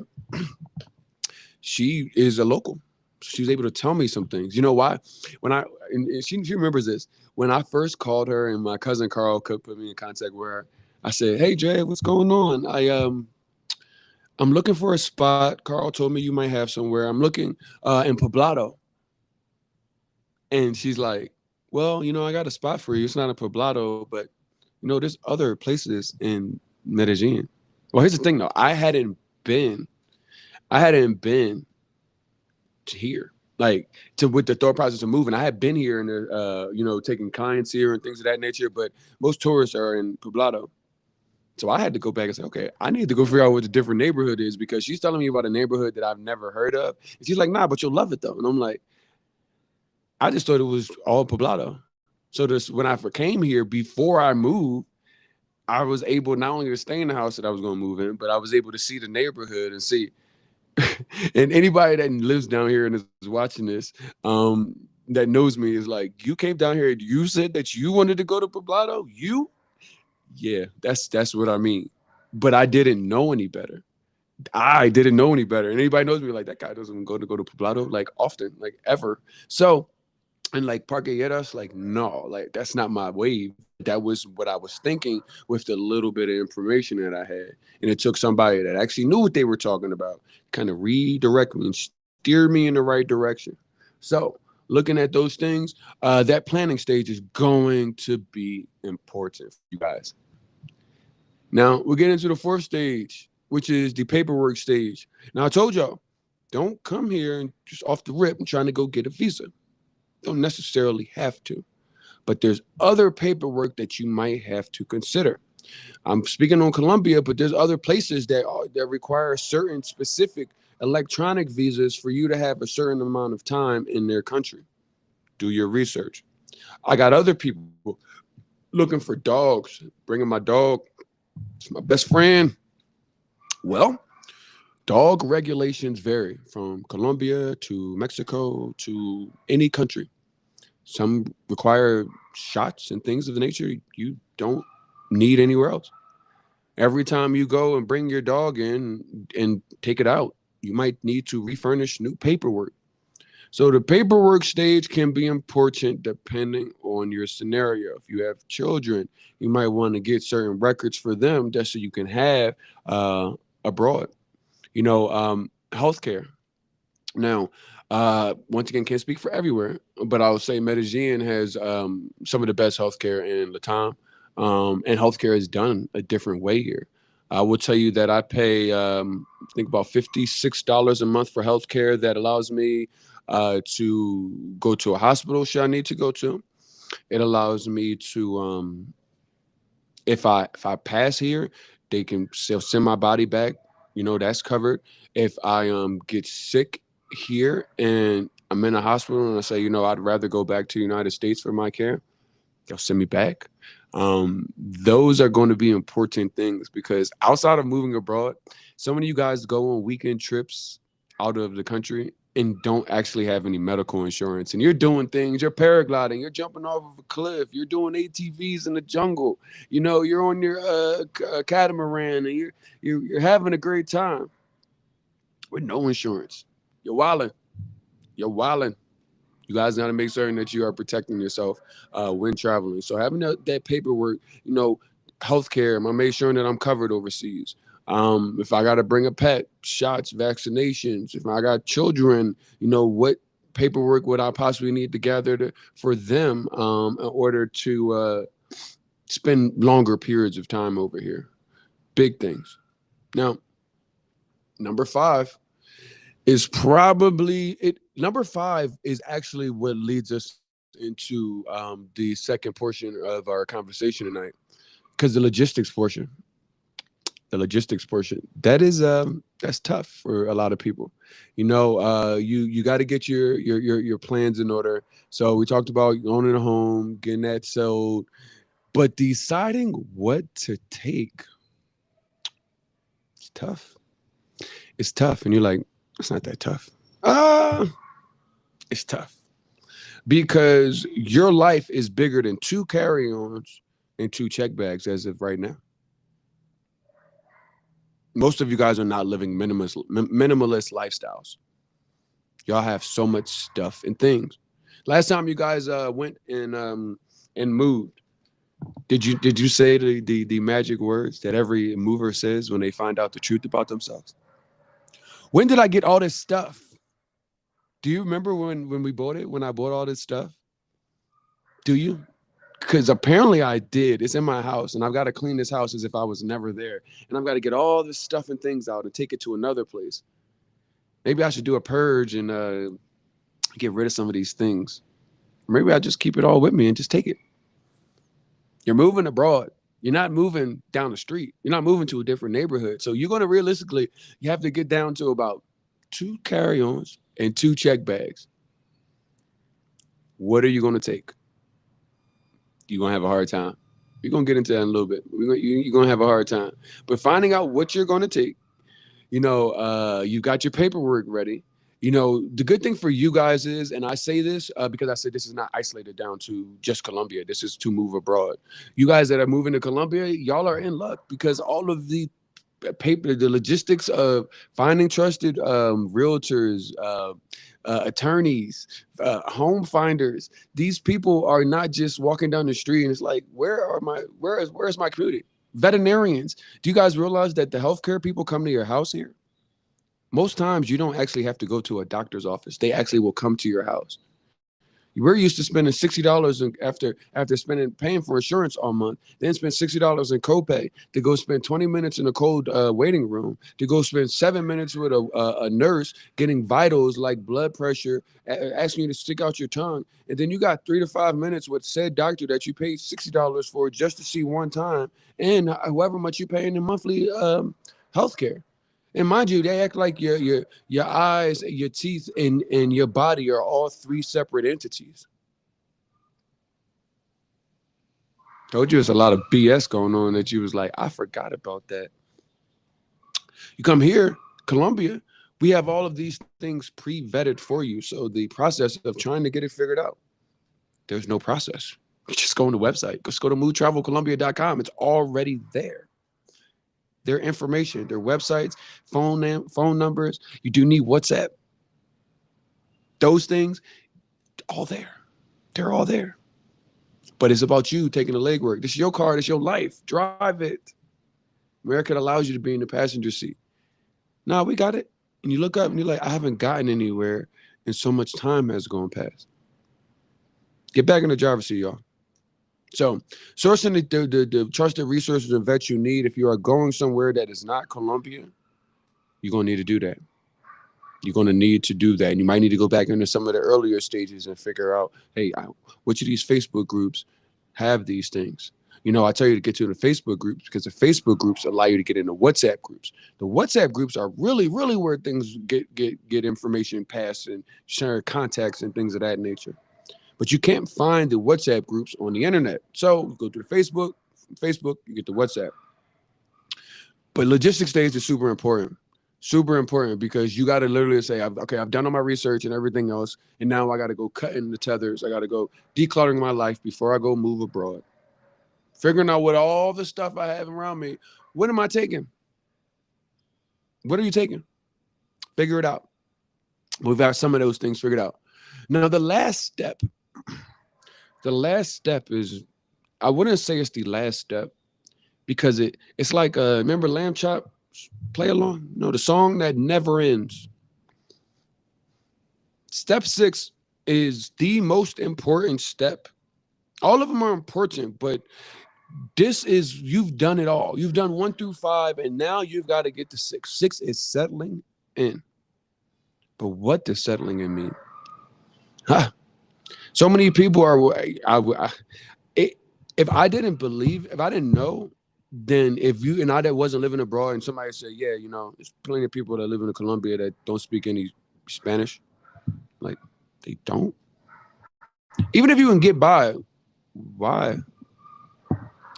she is a local. She was able to tell me some things. You know why? When I and she remembers this. When I first called her and my cousin Carl could put me in contact with her, I said, "Hey Jay, what's going on? I'm looking for a spot. Carl told me you might have somewhere. I'm looking in Poblado." And she's like, "Well, I got a spot for you. It's not a Poblado, but there's other places in Medellin." Well, here's the thing though. Been I hadn't been to here. Like, to with the thought process of moving. I had been here and taking clients here and things of that nature, but most tourists are in Poblado. So I had to go back and say, okay, I need to go figure out what the different neighborhood is, because she's telling me about a neighborhood that I've never heard of. And she's like, nah, but you'll love it though. And I'm like, I just thought it was all Poblado. So when I came here before I moved, I was able not only to stay in the house that I was going to move in, but I was able to see the neighborhood and see. And anybody that lives down here and is watching this, that knows me, is like, you came down here, you said that you wanted to go to Poblado. Yeah, that's what I mean. But I didn't know any better. I didn't know any better. And anybody knows me, like, that guy doesn't go to Poblado like often, like ever. So, and like parqueyeras, like, no, like that's not my wave. But that was what I was thinking with the little bit of information that I had. And it took somebody that actually knew what they were talking about, kind of redirect me and steer me in the right direction. So looking at those things, that planning stage is going to be important for you guys. Now we'll get into the fourth stage, which is the paperwork stage. Now I told y'all, don't come here and just off the rip and trying to go get a visa. Don't necessarily have to, but there's other paperwork that you might have to consider. I'm speaking on Colombia, but there's other places that require certain specific electronic visas for you to have a certain amount of time in their country. Do your research. I got other people looking for dogs, bringing my dog. It's my best friend. Well, dog regulations vary from Colombia to Mexico to any country. Some require shots and things of the nature you don't need anywhere else. Every time you go and bring your dog in and take it out, you might need to refurnish new paperwork. So the paperwork stage can be important depending on your scenario. If you have children, you might want to get certain records for them just so you can have abroad. Healthcare. Now, once again, can't speak for everywhere, but I would say Medellin has some of the best healthcare in Latam, and healthcare is done a different way here. I will tell you that I pay, I think, about $56 a month for healthcare that allows me to go to a hospital should I need to go to. It allows me to, if I pass here, they can still send my body back. That's covered. If I get sick here and I'm in a hospital and I say, I'd rather go back to the United States for my care, they'll send me back. Those are going to be important things, because outside of moving abroad, so many of you guys go on weekend trips out of the country and don't actually have any medical insurance. And you're doing things, you're paragliding, you're jumping off of a cliff, you're doing ATVs in the jungle, you're on your catamaran, and you're having a great time with no insurance. You're wilding. You're wilding. You guys got to make certain that you are protecting yourself when traveling. So having that paperwork, healthcare, I make sure that I'm covered overseas. If I got to bring a pet, shots, vaccinations. If I got children, what paperwork would I possibly need to gather for them in order to spend longer periods of time over here? Big things. Now, number five is probably it. Number five is actually what leads us into the second portion of our conversation tonight, because the logistics portion, that's tough for a lot of people. You got to get your plans in order. So we talked about owning a home, getting that sold, but deciding what to take, it's tough. It's tough, and you're like, it's not that tough. Uh, it's tough because your life is bigger than two carry-ons and two check bags as of right now. Most of you guys are not living minimalist lifestyles. Y'all have so much stuff and things. Last time you guys went and moved, did you say the magic words that every mover says when they find out the truth about themselves? When did I get all this stuff? Do you remember when we bought it? When I bought all this stuff? Do you? Because apparently I did. It's in my house, and I've got to clean this house as if I was never there, and I've got to get all this stuff and things out and take it to another place. Maybe I should do a purge and get rid of some of these things. Maybe I just keep it all with me and just take it. You're moving abroad. You're not moving down the street. You're not moving to a different neighborhood. So you're going to realistically, you have to get down to about two carry-ons and two check bags. What are you going to take? You're going to have a hard time. We're going to get into that in a little bit. You're going to have a hard time. But finding out what you're going to take, you got your paperwork ready. The good thing for you guys is, and I say this because I said this is not isolated down to just Colombia. This is to move abroad. You guys that are moving to Colombia, y'all are in luck because all of the logistics of finding trusted realtors, attorneys, home finders. These people are not just walking down the street and it's like, where's my community? Veterinarians. Do you guys realize that the healthcare people come to your house here? Most times you don't actually have to go to a doctor's office. They actually will come to your house. We're used to spending $60 after paying for insurance all month, then spend $60 in copay to go spend 20 minutes in a cold waiting room, to go spend 7 minutes with a nurse getting vitals like blood pressure, asking you to stick out your tongue, and then you got 3 to 5 minutes with said doctor that you paid $60 for just to see one time, and however much you pay in the monthly health care. And mind you, they act like your eyes, your teeth, and your body are all three separate entities. Told you it's a lot of BS going on that you was like, I forgot about that. You come here, Colombia, we have all of these things pre-vetted for you. So the process of trying to get it figured out, there's no process. You just go on the website. Just go to movetravelcolombia.com. It's already there. Their information, their websites, phone numbers. You do need WhatsApp. Those things, all there. They're all there. But it's about you taking the legwork. This is your car. This is your life. Drive it. America allows you to be in the passenger seat. Nah, we got it. And you look up and you're like, I haven't gotten anywhere, and so much time has gone past. Get back in the driver's seat, y'all. So sourcing the trusted resources and vets you need if you are going somewhere that is not Colombia, you're going to need to do that. You're going to need to do that. And you might need to go back into some of the earlier stages and figure out, hey, which of these Facebook groups have these things? I tell you to get to the Facebook groups because the Facebook groups allow you to get into WhatsApp groups. The WhatsApp groups are really, really where things get information passed and share contacts and things of that nature. But you can't find the WhatsApp groups on the internet. So you go to the Facebook. From Facebook, you get the WhatsApp. But logistics stage is super important. Super important because you got to literally say, I've done all my research and everything else, and now I got to go cutting the tethers. I got to go decluttering my life before I go move abroad. Figuring out what all the stuff I have around me, what am I taking? What are you taking? Figure it out. We've got some of those things figured out. Now, the last step is, I wouldn't say it's the last step because it's like, remember lamb chop? Play along. No, the song that never ends. Step 6 is the most important step. All of them are important, but this is, you've done it all. You've done 1 through 5, and now you've got to get to 6. 6 is settling in. But what does settling in mean? Huh. So many people are. It, if I didn't know, then if you and I that wasn't living abroad, and somebody said, yeah, there's plenty of people that live in Colombia that don't speak any Spanish. Like, they don't. Even if you can get by, why?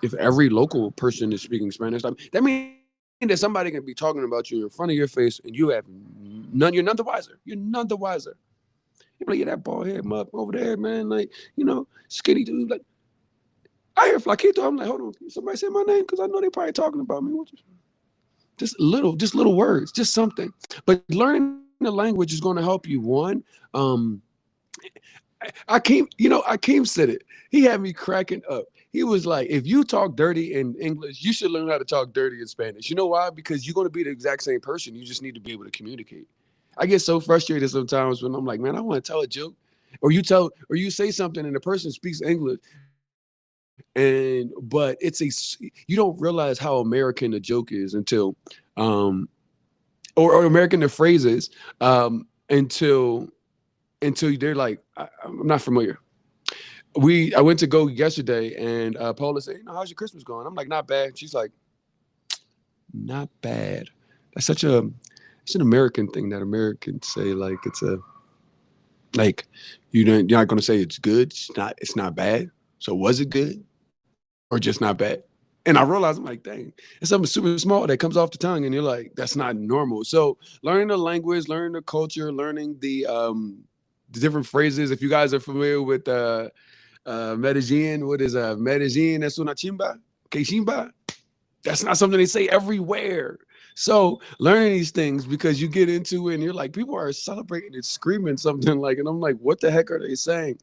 If every local person is speaking Spanish, that means that somebody can be talking about you in front of your face, and you have none. You're none the wiser. You're none the wiser. You're like, yeah, that bald head mug over there, man. Like, skinny dude. Like, I hear Flaquito. I'm like, hold on, somebody say my name because I know they probably talking about me. Just little words, just something. But learning the language is going to help you. One, um, Akeem said it. He had me cracking up. He was like, if you talk dirty in English, you should learn how to talk dirty in Spanish. You know why? Because you're going to be the exact same person. You just need to be able to communicate. I get so frustrated sometimes when I'm like, man, I want to tell a joke. Or you say something and the person speaks English, but you don't realize how American the joke is until, um, or American the phrase is, until they're like, I'm not familiar. I went to go yesterday, and Paula said, how's your Christmas going? I'm like, not bad. She's like, not bad. That's it's an American thing that Americans say. Like, like, you're not going to say it's good. It's not bad. So was it good or just not bad? And I realized, I'm like, dang, it's something super small that comes off the tongue, and you're like, that's not normal. So learning the language, learning the culture, learning the different phrases. If you guys are familiar with Medellin, what is Medellin? Es una chimba, que chimba. That's not something they say everywhere. So learning these things, because you get into it and you're like, people are celebrating and screaming something like, and I'm like, what the heck are they saying?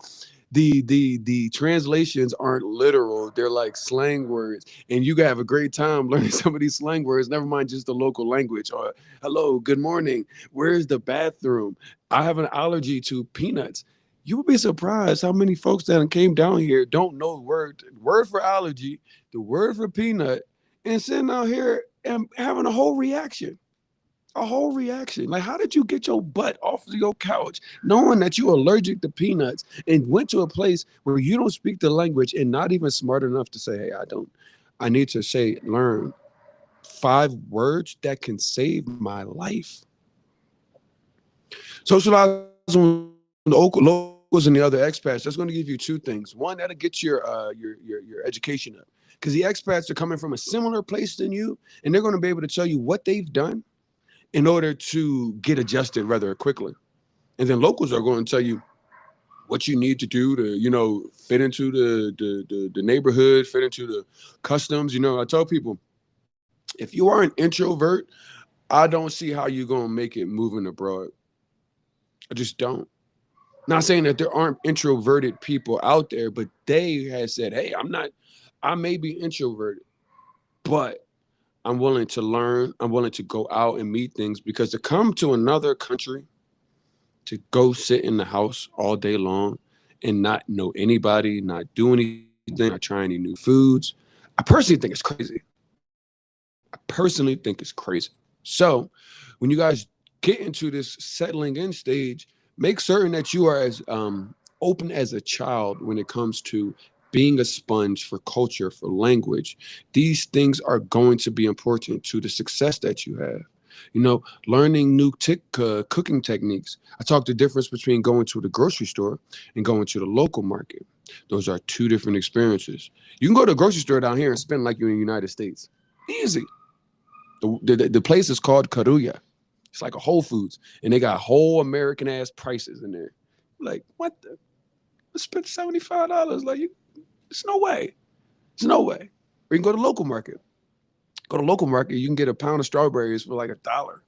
The translations aren't literal. They're like slang words, and you can have a great time learning some of these slang words. Never mind just the local language. Or hello, good morning. Where's the bathroom? I have an allergy to peanuts. You would be surprised how many folks that came down here don't know the word for allergy, the word for peanut, and sitting out here and having a whole reaction. A whole reaction. Like, how did you get your butt off of your couch knowing that you're allergic to peanuts and went to a place where you don't speak the language and not even smart enough to say, hey, I need to learn 5 words that can save my life. Socializing with the locals and the other expats, that's going to give you 2 things. One, that'll get your education up, because the expats are coming from a similar place than you, and they're going to be able to tell you what they've done in order to get adjusted rather quickly. And then locals are going to tell you what you need to do to, fit into the neighborhood, fit into the customs. I tell people, if you are an introvert, I don't see how you're going to make it moving abroad. I just don't. Not saying that there aren't introverted people out there, but they have said, hey, I may be introverted, but I'm willing to learn. I'm willing to go out and meet things, because to come to another country, to go sit in the house all day long and not know anybody, not do anything, not try any new foods, I personally think it's crazy. I personally think it's crazy. So when you guys get into this settling in stage, make certain that you are as open as a child when it comes to being a sponge for culture, for language. These things are going to be important to the success that you have. Learning new cooking techniques. I talked the difference between going to the grocery store and going to the local market. Those are 2 different experiences. You can go to the grocery store down here and spend like you're in the United States. Easy. The place is called Carulla. It's like a Whole Foods, and they got whole American ass prices in there. Like, what the? I spent $75. Like, it's no way. There's no way. Or you can go to local market. Go to local market, you can get a pound of strawberries for like $1.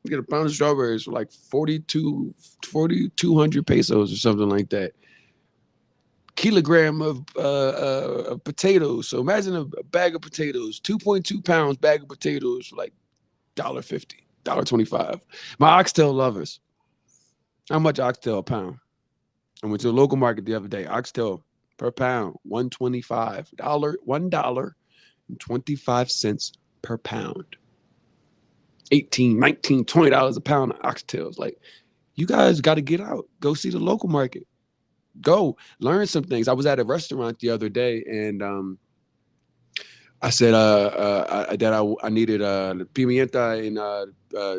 You get a pound of strawberries for like 4,200 pesos or something like that. kilogram of potatoes. So imagine a bag of potatoes, 2.2 pounds bag of potatoes for like $1.50, $1.25. My oxtail lovers, how much oxtail a pound? I went to the local market the other day. Oxtail per pound, $1.25. $1.25 per pound. 18, 19, $20 a pound of oxtails. Like, you guys got to get out. Go see the local market. Go learn some things. I was at a restaurant the other day, and I said that I needed pimienta and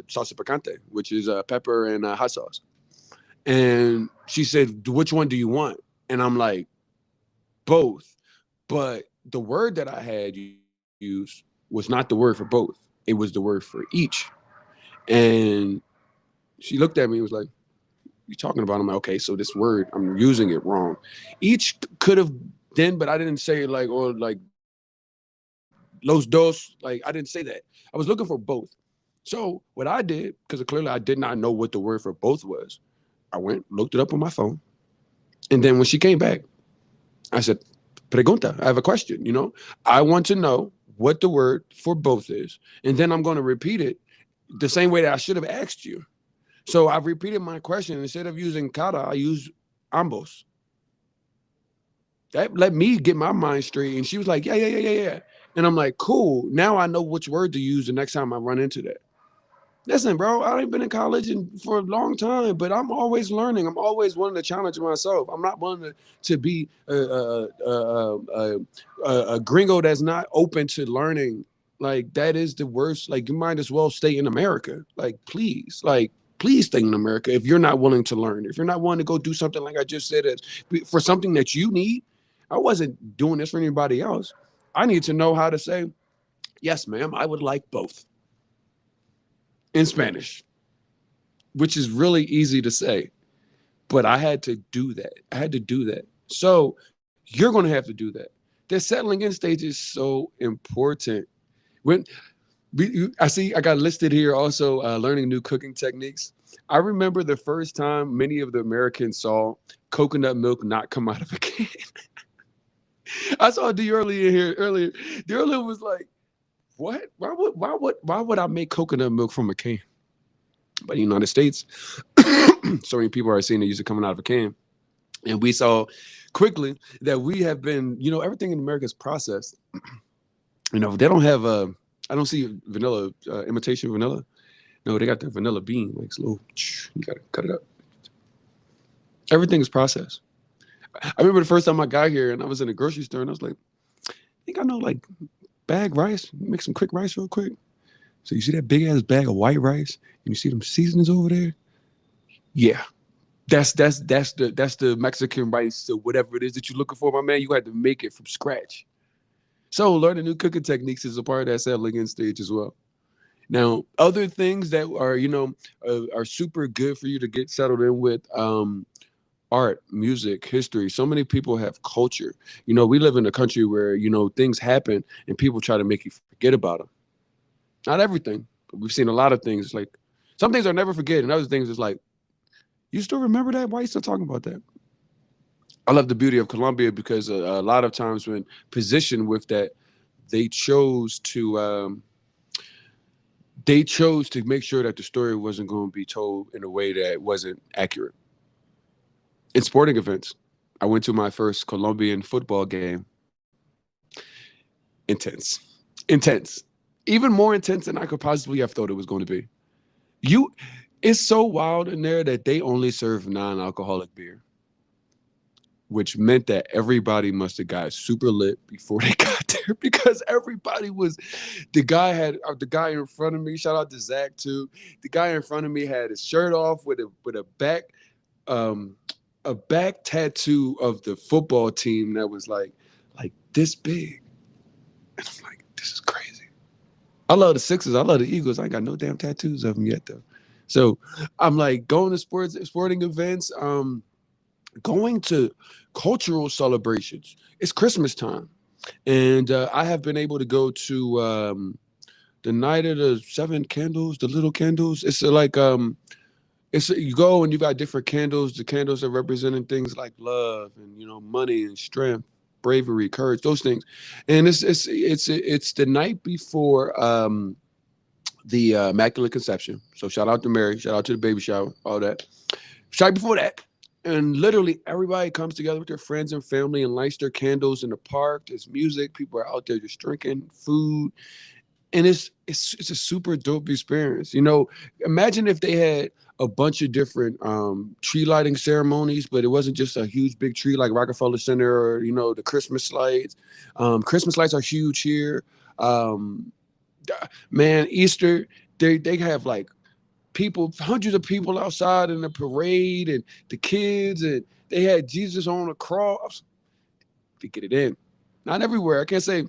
salsa picante, which is pepper and hot sauce. And she said, "Which one do you want?" And I'm like, "Both." But the word that I had used was not the word for both. It was the word for each. And she looked at me and was like, "You talking about?" I'm like, "Okay, so this word, I'm using it wrong." Each could have then, but I didn't say it like, or like los dos. Like, I didn't say that. I was looking for both. So what I did, because clearly I did not know what the word for both was, I went, looked it up on my phone. And then when she came back, I said, "Pregunta, I have a question, you know? I want to know what the word for both is. And then I'm going to repeat it the same way that I should have asked you." So I've repeated my question. Instead of using cara, I use ambos. That let me get my mind straight. And she was like, "Yeah, yeah, yeah, yeah, yeah." And I'm like, "Cool. Now I know which word to use the next time I run into that." Listen, bro, I ain't been in college for a long time, but I'm always learning. I'm always wanting to challenge myself. I'm not wanting to be a gringo that's not open to learning. Like, that is the worst. Like, you might as well stay in America. Like, please stay in America if you're not willing to learn. If you're not willing to go do something like I just said, for something that you need. I wasn't doing this for anybody else. I need to know how to say, "Yes, ma'am, I would like both," in Spanish, which is really easy to say. But I had to do that. I had to do that. So you're going to have to do that. The settling in stage is so important. When I see, I got listed here also learning new cooking techniques. I remember the first time many of the Americans saw coconut milk not come out of a can. I saw D earlier here earlier. D earlier was like, "What? Why would I make coconut milk from a can?" But in the United States, so many people are seeing it used coming out of a can. And we saw quickly that we have been, everything in America is processed. They don't have I don't see vanilla, imitation vanilla. No, they got the vanilla bean, like it's little, you gotta cut it up. Everything is processed. I remember the first time I got here and I was in a grocery store and I was like, "I think I know, like, bag rice, make some quick rice real quick." So you see that big ass bag of white rice and you see them seasonings over there? Yeah. That's the Mexican rice or whatever it is that you're looking for, my man. You had to make it from scratch. So learning new cooking techniques is a part of that settling in stage as well. Now, other things that are are super good for you to get settled in with, art, music, history. So many people have culture. We live in a country where things happen and people try to make you forget about them. Not everything, but we've seen a lot of things. Like, some things I'll never forget, and other things is like, "You still remember that? Why are you still talking about that?" I love the beauty of Colombia because a lot of times when positioned with that, they chose to um, they chose to make sure that the story wasn't going to be told in a way that wasn't accurate. In sporting events, I went to my first Colombian football game. Intense, intense, even more intense than I could possibly have thought it was going to be. You, it's so wild in there that they only serve non-alcoholic beer, which meant that everybody must have got super lit before they got there because everybody was. The guy in front of me. Shout out to Zach too. The guy in front of me had his shirt off with um a back tattoo of the football team that was like this big. And I'm like, this is crazy. I love the Sixers. I love the Eagles. I ain't got no damn tattoos of them yet though. So I'm like going to sporting events. Going to cultural celebrations. It's Christmas time, and I have been able to go to the night of the seven candles, the little candles. It's like It's you go and you got different candles. The candles are representing things like love and money and strength, bravery, courage, those things. And it's the night before the Immaculate Conception. So shout out to Mary, shout out to the baby shower, all that. Right before that. And literally everybody comes together with their friends and family and lights their candles in the park. There's music. People are out there just drinking food. And it's a super dope experience. Imagine if they had a bunch of different tree lighting ceremonies, but it wasn't just a huge big tree like Rockefeller Center or the Christmas lights. Christmas lights are huge here. Um, man, Easter they have like people, hundreds of people outside in the parade, and the kids, and they had Jesus on a cross to get it in. Not everywhere. I can't say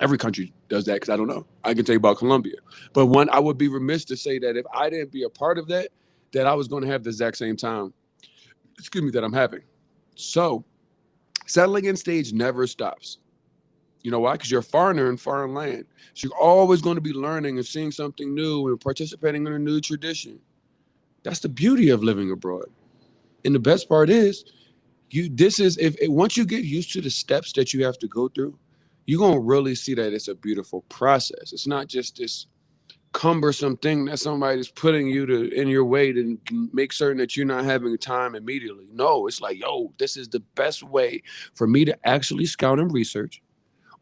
every country does that because I don't know. I can tell you about Colombia, but one I would be remiss to say that if I didn't be a part of that, that I was going to have the exact same time. Excuse me, that I'm having. So settling in stage never stops. You know why? Because you're a foreigner in foreign land. So you're always going to be learning and seeing something new and participating in a new tradition. That's the beauty of living abroad. And the best part is, this is if once you get used to the steps that you have to go through, you're gonna really see that it's a beautiful process. It's not just this cumbersome thing that somebody's putting you to in your way to make certain that you're not having time immediately. No, it's like, yo, this is the best way for me to actually scout and research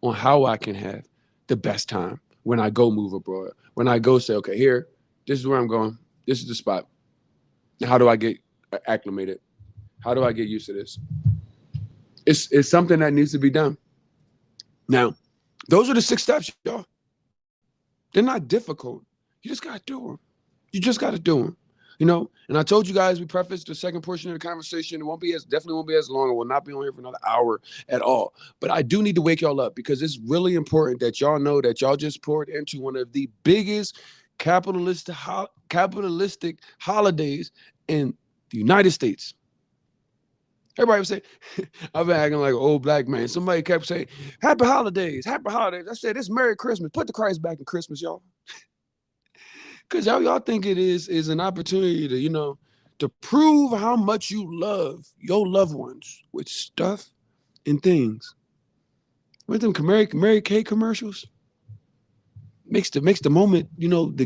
on how I can have the best time when I go move abroad. When I go say, okay, here, this is where I'm going. This is the spot. How do I get acclimated? How do I get used to this? It's something that needs to be done. Now, those are the 6 steps, y'all. They're not difficult. You just gotta do them. You just gotta do them. And I told you guys, we prefaced the second portion of the conversation. It won't be definitely won't be as long. It will not be on here for another hour at all. But I do need to wake y'all up because it's really important that y'all know that y'all just poured into one of the biggest capitalistic holidays in the United States. Everybody would say, I've been acting like an old black man. Somebody kept saying, happy holidays, happy holidays. I said, it's Merry Christmas. Put the Christ back in Christmas, y'all. Because y'all think it is an opportunity to, to prove how much you love your loved ones with stuff and things. With them Mary Kay commercials, makes the moment, the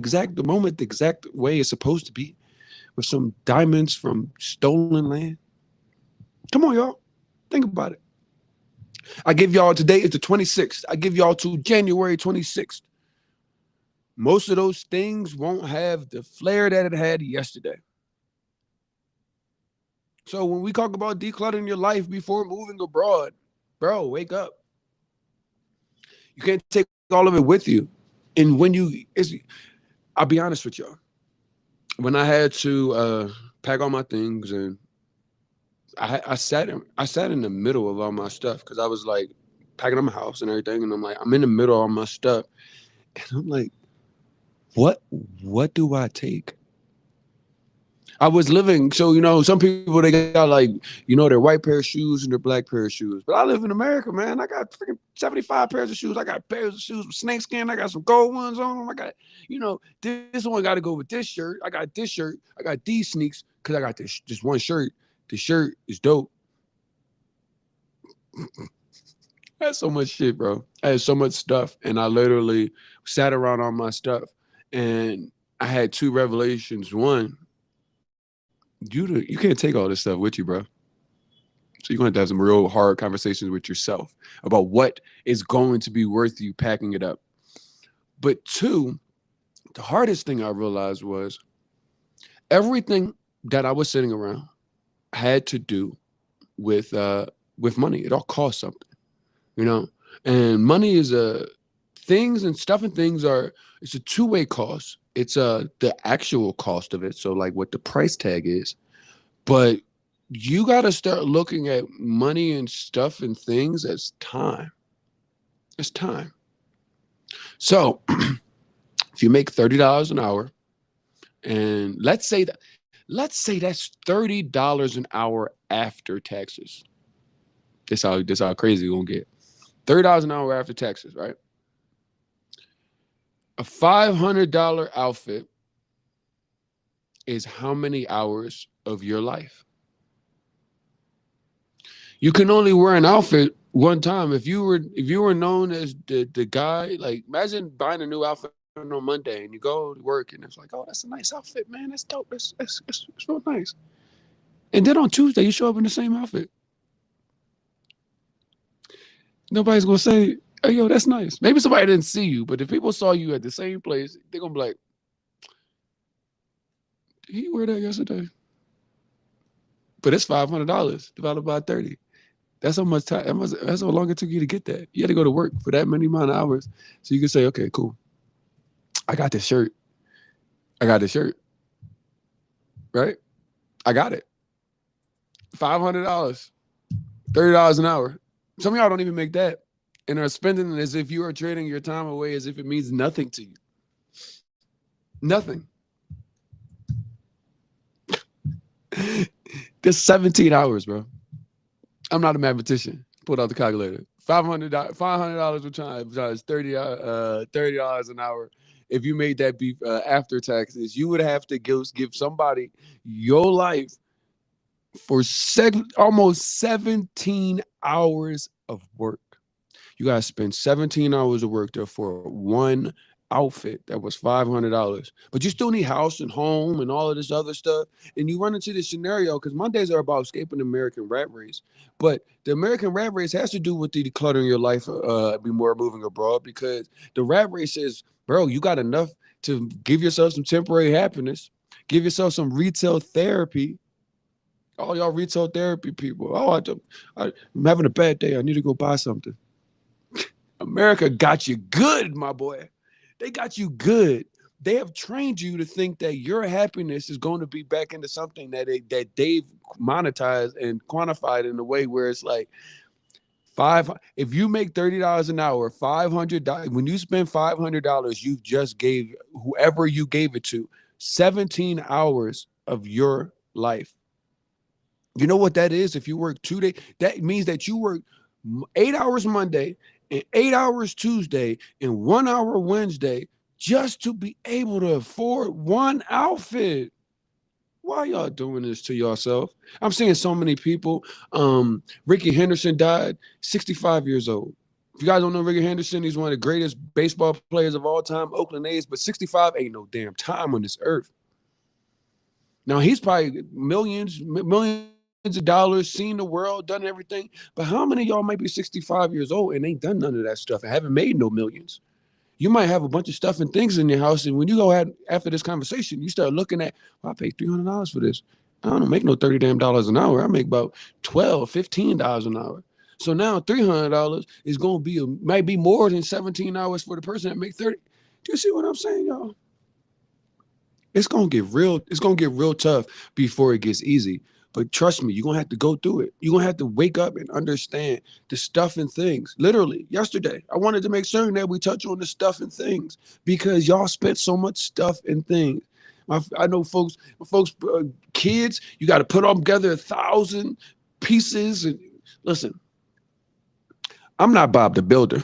exact way it's supposed to be, with some diamonds from stolen land. Come on, y'all. Think about it. I give y'all, today is the 26th. I give y'all to January 26th. Most of those things won't have the flair that it had yesterday. So when we talk about decluttering your life before moving abroad, bro, wake up. You can't take all of it with you. And I'll be honest with y'all. When I had to pack all my things, and I sat in the middle of all my stuff because I was like packing up my house and everything, and I'm in the middle of all my stuff, and I'm like, what do I take? I was living, so some people they got like, their white pair of shoes and their black pair of shoes. But I live in America, man. I got freaking 75 pairs of shoes. I got pairs of shoes with snakeskin. I got some gold ones on them. I got, this one got to go with this shirt. I got this shirt. I got these sneaks because I got this just one shirt. The shirt is dope. I had so much shit, bro. I had so much stuff, and I literally sat around on my stuff, and I had two revelations. One, you can't take all this stuff with you, bro. So you're going to have some real hard conversations with yourself about what is going to be worth you packing it up. But two, the hardest thing I realized was everything that I was sitting around had to do with money. It all costs something, you know. And money is things and stuff and things are it's a two-way cost. It's the actual cost of it, so like what the price tag is. But you got to start looking at money and stuff and things as time. It's time. So if you make $30 an hour, and let's say that's $30 an hour after taxes. This how crazy it's gonna get. $30 an hour after taxes, right? A $500 outfit is how many hours of your life. You can only wear an outfit one time. If you were known as the guy, like imagine buying a new outfit on Monday and you go to work and it's like, oh, that's a nice outfit, man. That's dope. That's real nice. And then on Tuesday you show up in the same outfit. Nobody's gonna say, hey, yo, that's nice. Maybe somebody didn't see you, but if people saw you at the same place, they're gonna be like, did he wear that yesterday? But it's $500 divided by 30. That's how much time. That's how long it took you to get that. You had to go to work for that many amount of hours, so you can say, okay, cool. I got this shirt. I got this shirt. Right? I got it. $500, $30 an hour. Some of y'all don't even make that, and are spending it as if you are trading your time away, as if it means nothing to you. Nothing. There's 17 hours, bro. I'm not a mathematician. Pulled out the calculator. $500 a time times $30 an hour. If you made that be after taxes, you would have to give somebody your life for almost 17 hours of work. You gotta spend 17 hours of work there for one outfit that was $500. But you still need house and home and all of this other stuff. And you run into this scenario because Mondays are about escaping the American rat race. But the American rat race has to do with the decluttering your life, be more moving abroad, because the rat race says, bro, you got enough to give yourself some temporary happiness, give yourself some retail therapy. All y'all retail therapy people. Oh, I'm having a bad day. I need to go buy something. America got you good, my boy. They got you good. They have trained you to think that your happiness is going to be back into something that they've monetized and quantified in a way where it's like if you make $30 an hour, $500, when you spend $500, you just gave whoever you gave it to 17 hours of your life. You know what that is? If you work 2 days, that means that you work 8 hours Monday and 8 hours Tuesday and 1 hour Wednesday just to be able to afford one outfit. Why y'all doing this to yourself? I'm seeing so many people. Ricky Henderson died 65 years old. If you guys don't know Ricky Henderson, he's one of the greatest baseball players of all time, Oakland A's, but 65 ain't no damn time on this earth. Now he's probably millions of dollars, seen the world, done everything. But how many of y'all might be 65 years old and ain't done none of that stuff and haven't made no millions? You might have a bunch of stuff and things in your house, and when you go ahead after this conversation, you start looking at, well, I paid $300 for this. I don't make no 30 damn dollars an hour. I make about 12, $15 an hour. So now $300 is going to be might be more than 17 hours for the person that make 30. Do you see what I'm saying, y'all? It's gonna get real. It's gonna get real tough before it gets easy. But trust me, you're gonna have to go through it. You're gonna have to wake up and understand the stuff and things. Literally, yesterday, I wanted to make certain that we touch on the stuff and things because y'all spent so much stuff and things. I know kids, you got to put all together 1,000 pieces. And listen, I'm not Bob the Builder.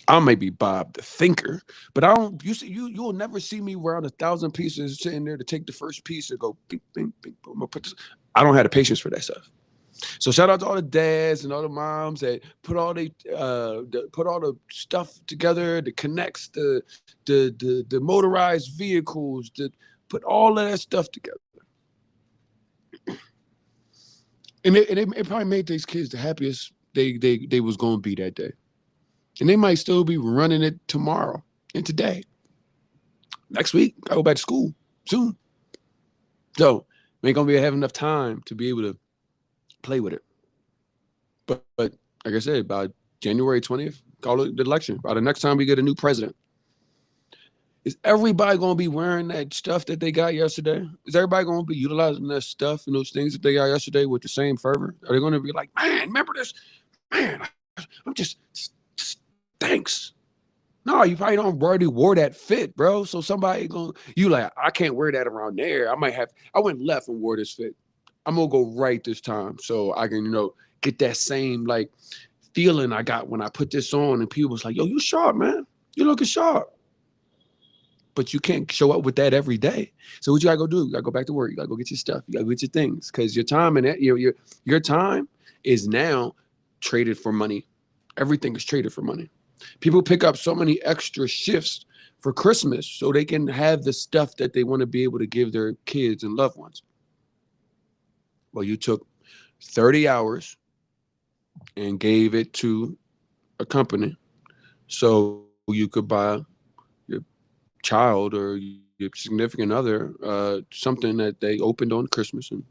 I may be Bob the thinker, but I don't. You see, you'll never see me around 1,000 pieces sitting there to take the first piece and go bing, bing, bing, boom. I'm gonna put this. I don't have the patience for that stuff. So shout out to all the dads and all the moms that put all the stuff together, the connects, the motorized vehicles, to put all of that stuff together, and it probably made these kids the happiest they was gonna be that day. And they might still be running it tomorrow and today. Next week, I go back to school soon. So we ain't gonna be having enough time to be able to play with it. But like I said, by January 20th, call it the election. By the next time we get a new president, is everybody gonna be wearing that stuff that they got yesterday? Is everybody gonna be utilizing that stuff and those things that they got yesterday with the same fervor? Are they gonna be like, man, remember this? Man, I'm just thanks. No, you probably don't already wore that fit, bro. So somebody you like, I can't wear that around there. I went left and wore this fit. I'm gonna go right this time so I can, get that same like feeling I got when I put this on and people was like, yo, you sharp, man. You looking sharp. but you can't show up with that every day. So what you gotta go do? You gotta go back to work. You gotta go get your stuff. You gotta go get your things because your time and your time is now traded for money. Everything is traded for money. People pick up so many extra shifts for Christmas so they can have the stuff that they want to be able to give their kids and loved ones. Well, you took 30 hours and gave it to a company so you could buy your child or your significant other something that they opened on Christmas, and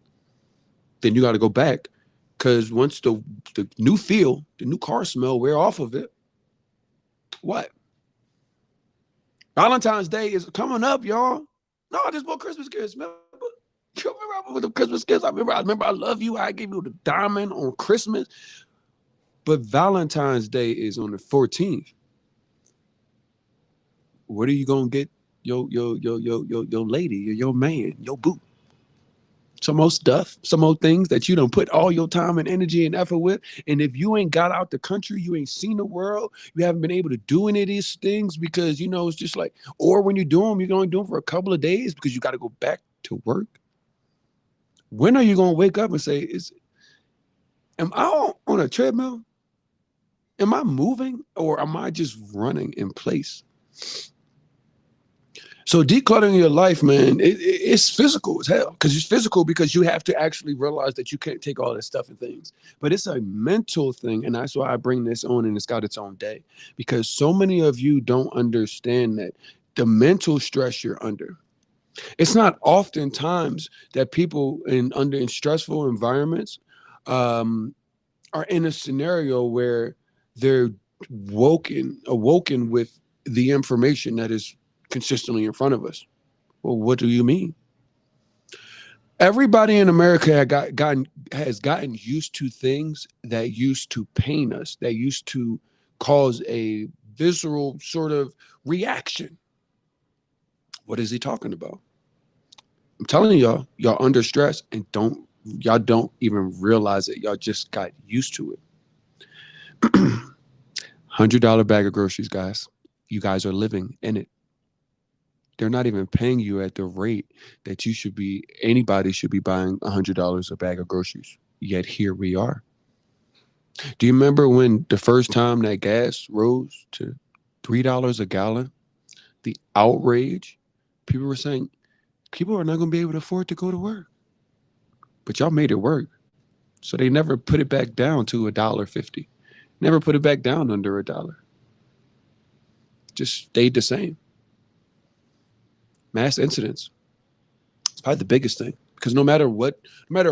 then you got to go back because once the new feel, the new car smell wear off of it, what? Valentine's Day is coming up, y'all. No, I just bought Christmas gifts. Remember? You remember I bought the Christmas gifts? I remember I love you. I gave you the diamond on Christmas. But Valentine's Day is on the 14th. What are you gonna get your lady, your man, your boo? Some more stuff, some more things that you don't put all your time and energy and effort with. And if you ain't got out the country, you ain't seen the world, you haven't been able to do any of these things because it's just like, or when you do them, you're gonna do them for a couple of days because you got to go back to work. When are you gonna wake up and say, am I on a treadmill? Am I moving or am I just running in place? So decluttering your life, man, it's physical as hell because it's physical because you have to actually realize that you can't take all this stuff and things. But it's a mental thing, and that's why I bring this on, and it's got its own day because so many of you don't understand that the mental stress you're under. It's not oftentimes that people in stressful environments um, are in a scenario where they're awoken with the information that is consistently in front of us. Well, what do you mean? Everybody in America has gotten used to things that used to pain us, that used to cause a visceral sort of reaction. What is he talking about? I'm telling y'all under stress and y'all don't even realize it. Y'all just got used to it. $100 bag of groceries, guys. You guys are living in it. They're not even paying you at the rate that anybody should be buying $100 a bag of groceries. Yet here we are. Do you remember when the first time that gas rose to $3 a gallon? The outrage. People were saying, people are not going to be able to afford to go to work. But y'all made it work. So they never put it back down to $1.50. Never put it back down under $1. Just stayed the same. Mass incidents. It's probably the biggest thing because no matter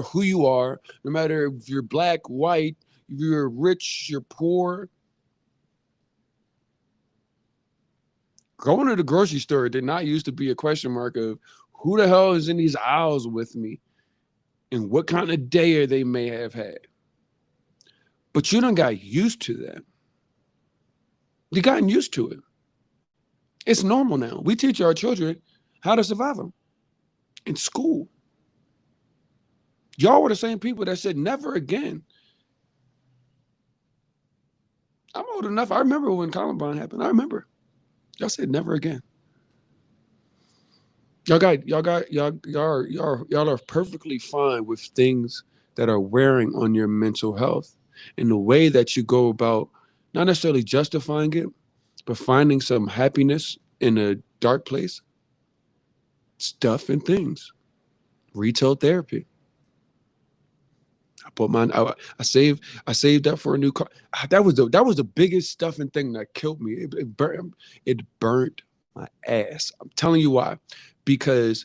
who you are, no matter if you're black, white, if you're rich, you're poor, going to the grocery store did not used to be a question mark of who the hell is in these aisles with me and what kind of day they may have had. But you done got used to that. You gotten used to it. It's normal now. We teach our children how to survive them in school. Y'all were the same people that said never again. I'm old enough. I remember when Columbine happened. I remember. Y'all said never again. Y'all are perfectly fine with things that are wearing on your mental health. And the way that you go about not necessarily justifying it, but finding some happiness in a dark place, stuff and things. Retail therapy. I put mine. I saved up for a new car. That was the biggest stuffing thing that killed me. It burnt my ass. I'm telling you why, because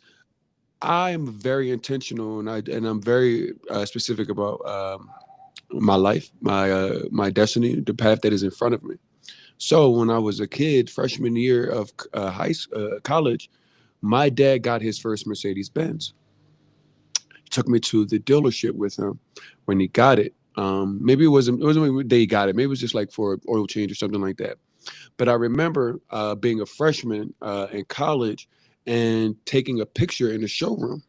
I am very intentional and I'm very specific about my life, my destiny, the path that is in front of me. So when I was a kid, freshman year of college, my dad got his first Mercedes Benz. He took me to the dealership with him when he got it. Maybe it wasn't the day he got it. Maybe it was just like for an oil change or something like that. But I remember being a freshman in college and taking a picture in the showroom.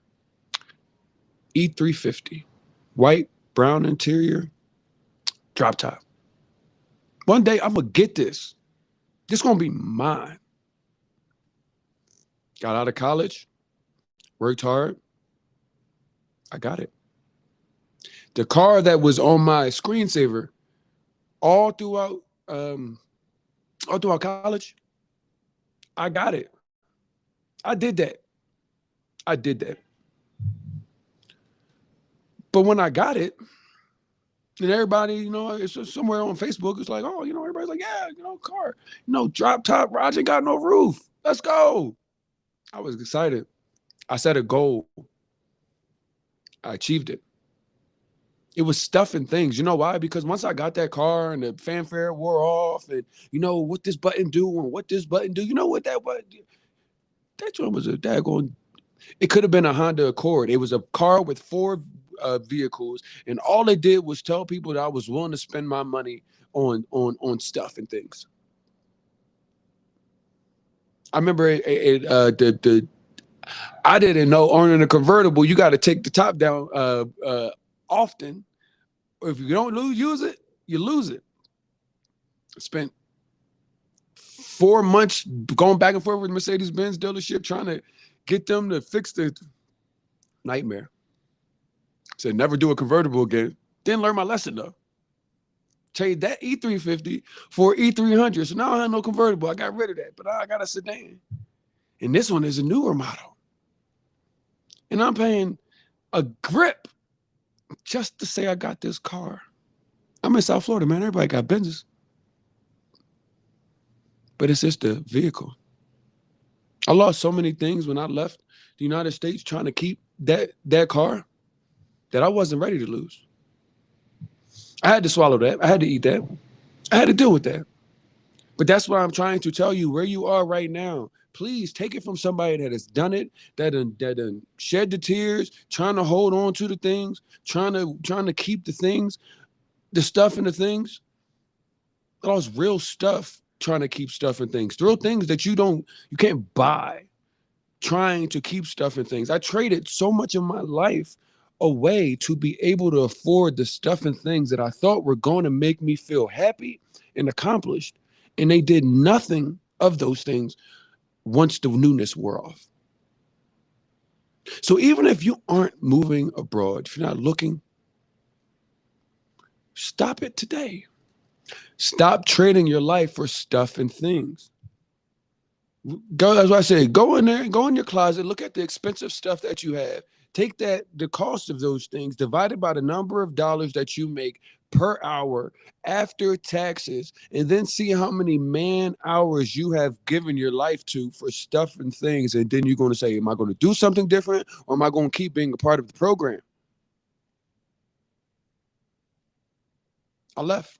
E350, white, brown interior, drop top. One day I'm gonna get this. This gonna be mine. Got out of college, worked hard, I got it. The car that was on my screensaver all throughout um all throughout college, I got it. I did that. I did that. But when I got it, and everybody, it's just somewhere on Facebook, it's like, oh, everybody's like, yeah, car, drop top, Roger got no roof. Let's go. I was excited. I set a goal. I achieved it. It was stuff and things. You know why? Because once I got that car and the fanfare wore off, and what this button do and what this button do, you know what that button? That joint was a daggone. It could have been a Honda Accord. It was a car with four vehicles, and all it did was tell people that I was willing to spend my money on stuff and things. I remember the I didn't know owning a convertible, you got to take the top down often. Or if you don't use it, you lose it. I spent 4 months going back and forth with Mercedes-Benz dealership trying to get them to fix the nightmare. Said never do a convertible again. Didn't learn my lesson though. Trade that E350 for E300. So now I have no convertible. I got rid of that, but I got a sedan. And this one is a newer model. And I'm paying a grip just to say I got this car. I'm in South Florida, man. Everybody got Benzes. But it's just the vehicle. I lost so many things when I left the United States trying to keep that car that I wasn't ready to lose. I had to swallow that. I had to eat that. I had to deal with that. But that's what I'm trying to tell you, where you are right now. Please take it from somebody that has done it, that done shed the tears, trying to hold on to the things, trying to keep the things, the stuff and the things. All this real stuff, trying to keep stuff and things. Real things that you can't buy. Trying to keep stuff and things. I traded so much of my life away to be able to afford the stuff and things that I thought were going to make me feel happy and accomplished. And they did nothing of those things once the newness wore off. So even if you aren't moving abroad, if you're not looking, stop it today. Stop trading your life for stuff and things. Go, as I said, go in there, go in your closet, look at the expensive stuff that you have. Take the cost of those things, divided by the number of dollars that you make per hour after taxes, and then see how many man hours you have given your life to for stuff and things. And then you're going to say, am I going to do something different, or am I going to keep being a part of the program? I left.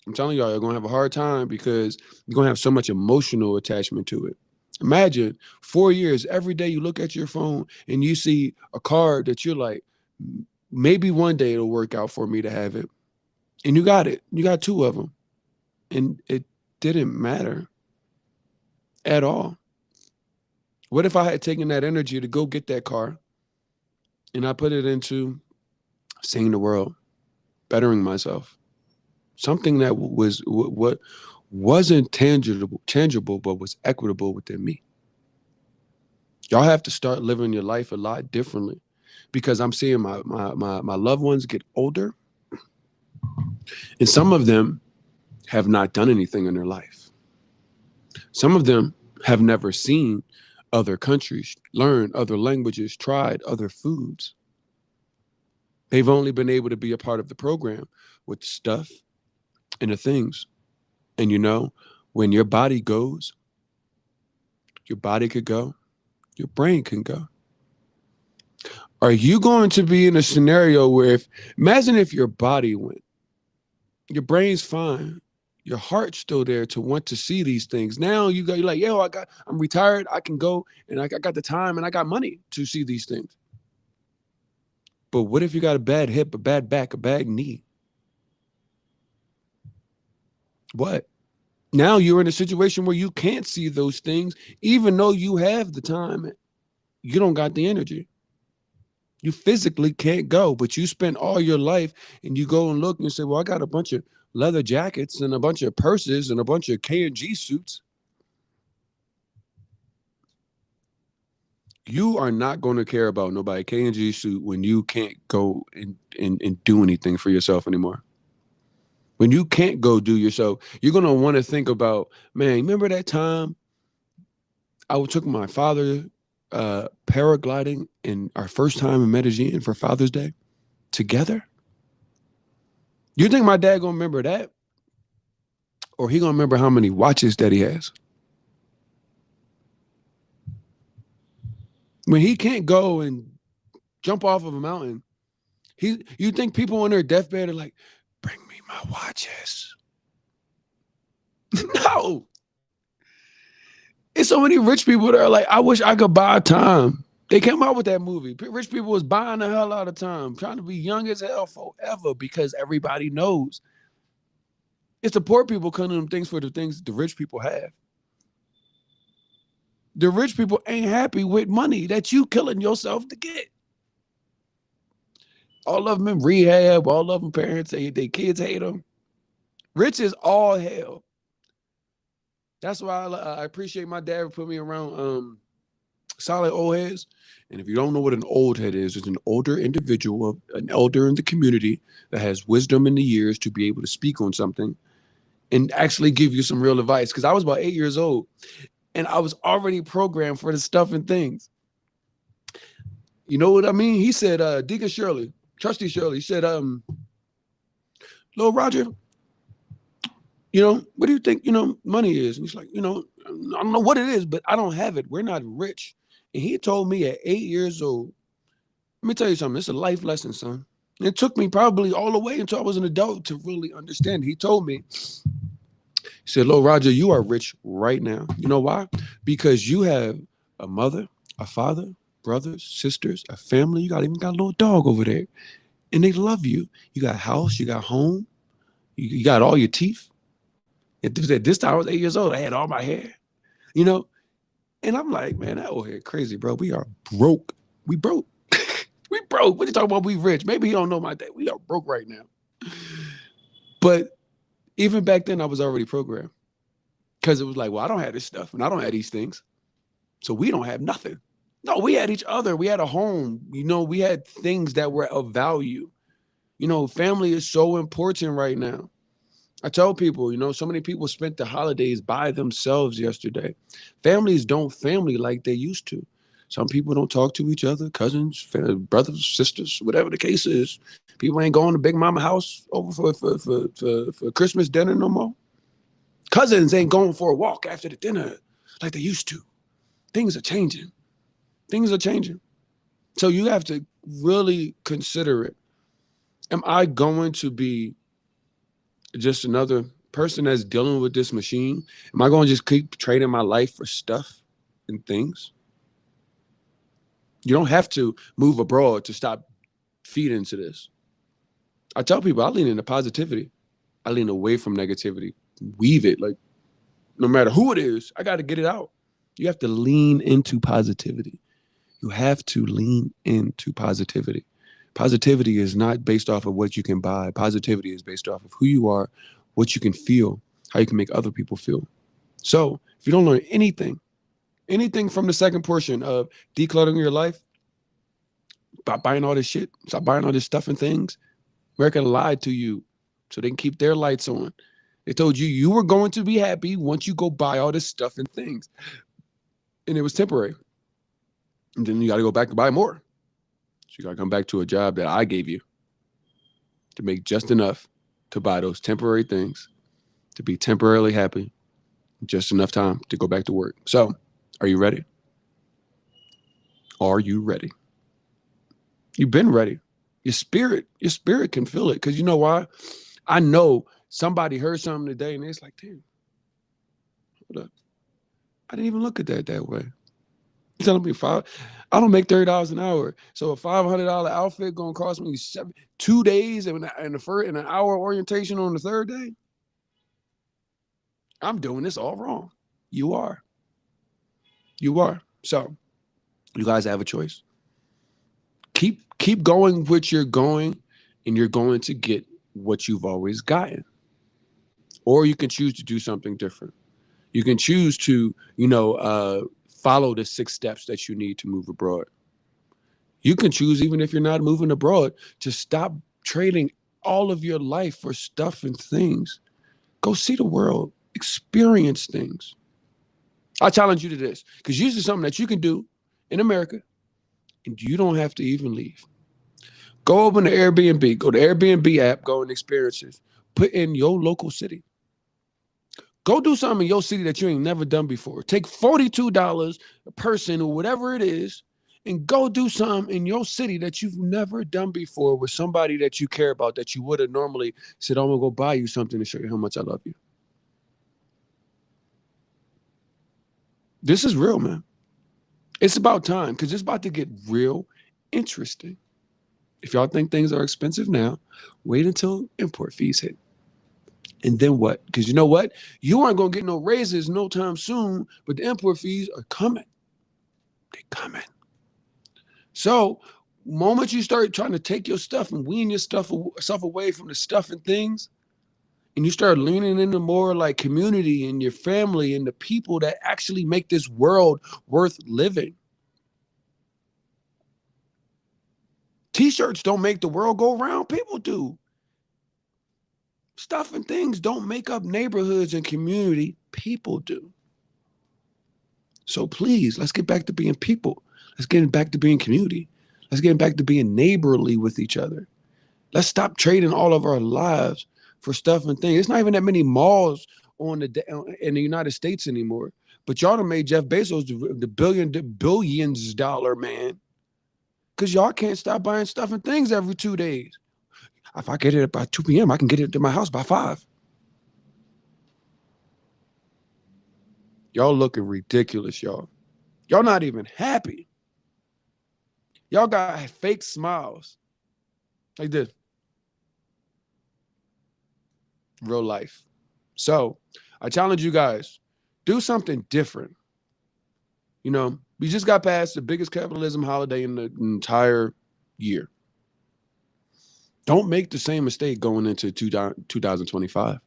I'm telling y'all, you're going to have a hard time because you're going to have so much emotional attachment to it. Imagine 4 years, every day you look at your phone and you see a card that you're like, maybe one day it'll work out for me to have it. And you got it. You got two of them. And it didn't matter at all. What if I had taken that energy to go get that car and I put it into seeing the world, bettering myself? Something that was what wasn't tangible, but was equitable within me. Y'all have to start living your life a lot differently, because I'm seeing my loved ones get older, and some of them have not done anything in their life. Some of them have never seen other countries, learned other languages, tried other foods. They've only been able to be a part of the program with stuff and the things. And when your body goes, your body could go, your brain can go. Are you going to be in a scenario where imagine if your body went, your brain's fine, your heart's still there to want to see these things. Now you're like, yo, I'm retired. I can go and I got the time and I got money to see these things. But what if you got a bad hip, a bad back, a bad knee? What? Now you're in a situation where you can't see those things, even though you have the time. You don't got the energy. You physically can't go, but you spend all your life and you go and look and you say, well, I got a bunch of leather jackets and a bunch of purses and a bunch of K&G suits. You are not going to care about nobody K&G suit when you can't go and do anything for yourself anymore. When you can't go do yourself, you're going to want to think about, man, remember that time I took my father paragliding in our first time in Medellin for Father's Day together? You think my dad going to remember that? Or he going to remember how many watches that he has? When he can't go and jump off of a mountain, you think people on their deathbed are like, bring me my watches. No. It's so many rich people that are like, I wish I could buy time. They came out with that movie. Rich people was buying the hell out of time, trying to be young as hell forever because everybody knows. It's the poor people cutting them things for the things the rich people have. The rich people ain't happy with money that you killing yourself to get. All of them in rehab. All of them parents, they kids hate them. Rich is all hell. That's why I appreciate my dad for putting me around solid old heads. And if you don't know what an old head is, it's an older individual, an elder in the community that has wisdom in the years to be able to speak on something and actually give you some real advice. Because I was about 8 years old and I was already programmed for the stuff and things. You know what I mean? He said, Deacon Shirley, Trustee Shirley, he said, Lil Roger, what do you think, money is? And he's like, I don't know what it is, but I don't have it. We're not rich. And he told me at 8 years old, let me tell you something. It's a life lesson, son. It took me probably all the way until I was an adult to really understand. He told me, he said, Lil Roger, you are rich right now. You know why? Because you have a mother, a father, brothers, sisters, a family. Even got a little dog over there. And they love you. You got a house, you got home, you got all your teeth. At this time, I was 8 years old. I had all my hair, you know? And I'm like, man, that old head crazy, bro. We are broke. We broke. We broke. What you talking about? We rich. Maybe he don't know my dad. We are broke right now. But even back then, I was already programmed. Because it was like, well, I don't have this stuff and I don't have these things. So we don't have nothing. No, we had each other. We had a home. We had things that were of value. Family is so important right now. I tell people, so many people spent the holidays by themselves yesterday. Families don't family like they used to. Some people don't talk to each other, cousins, brothers, sisters, whatever the case is. People ain't going to Big Mama house over for Christmas dinner no more. Cousins ain't going for a walk after the dinner like they used to. Things are changing. Things are changing. So you have to really consider it. Am I going to be just another person that's dealing with this machine? Am I going to just keep trading my life for stuff and things? You don't have to move abroad to stop feeding into this. I tell people I lean into positivity. I lean away from negativity. Weave it. Like, no matter who it is, I got to get it out. You have to lean into positivity. You have to lean into positivity. Positivity is not based off of what you can buy. Positivity is based off of who you are, what you can feel, how you can make other people feel. So if you don't learn anything from the second portion of decluttering your life, stop buying all this shit, stop buying all this stuff and things. America lied to you so they can keep their lights on. They told you you were going to be happy once you go buy all this stuff and things. And it was temporary. And then you got to go back and buy more. So you got to come back to a job that I gave you to make just enough to buy those temporary things, to be temporarily happy, just enough time to go back to work. So, are you ready? Are you ready? You've been ready. Your spirit can feel it. Because you know why? I know somebody heard something today and it's like, damn, hold up. I didn't even look at that way. You're telling me I don't make $30 an hour. So a $500 outfit gonna cost me 2 days and an hour orientation on the third day? I'm doing this all wrong. You are. You are. So you guys have a choice. Keep going what you're going, and you're going to get what you've always gotten. Or you can choose to do something different. You can choose to, follow the 6 steps that you need to move abroad. You can choose, even if you're not moving abroad, to stop trading all of your life for stuff and things. Go see the world, experience things. I challenge you to this, because this is something that you can do in America and you don't have to even leave. Go open the Airbnb, go to the Airbnb app, go in experiences, put in your local city. Go do something in your city that you ain't never done before. Take $42 a person or whatever it is, and go do something in your city that you've never done before with somebody that you care about, that you would have normally said, I'm gonna go buy you something to show you how much I love you. This is real, man. It's about time, because it's about to get real interesting. If y'all think things are expensive now, wait until import fees hit. And then what? Because you know what? You aren't going to get no raises no time soon, but the import fees are coming. They're coming. So, moment you start trying to take your stuff and wean your stuff away from the stuff and things, and you start leaning into more like community and your family and the people that actually make this world worth living. T-shirts don't make the world go round. People do. Stuff and things don't make up neighborhoods and community. People do. So please, let's get back to being people. Let's get back to being community. Let's get back to being neighborly with each other. Let's stop trading all of our lives for stuff and things. It's not even that many malls in the United States anymore. But y'all done made Jeff Bezos the billions dollar man, because y'all can't stop buying stuff and things every 2 days. If I get it by 2 p.m., I can get it to my house by 5. Y'all looking ridiculous, y'all. Y'all not even happy. Y'all got fake smiles. Like this. Real life. So I challenge you guys, do something different. We just got past the biggest capitalism holiday in the entire year. Don't make the same mistake going into 2025.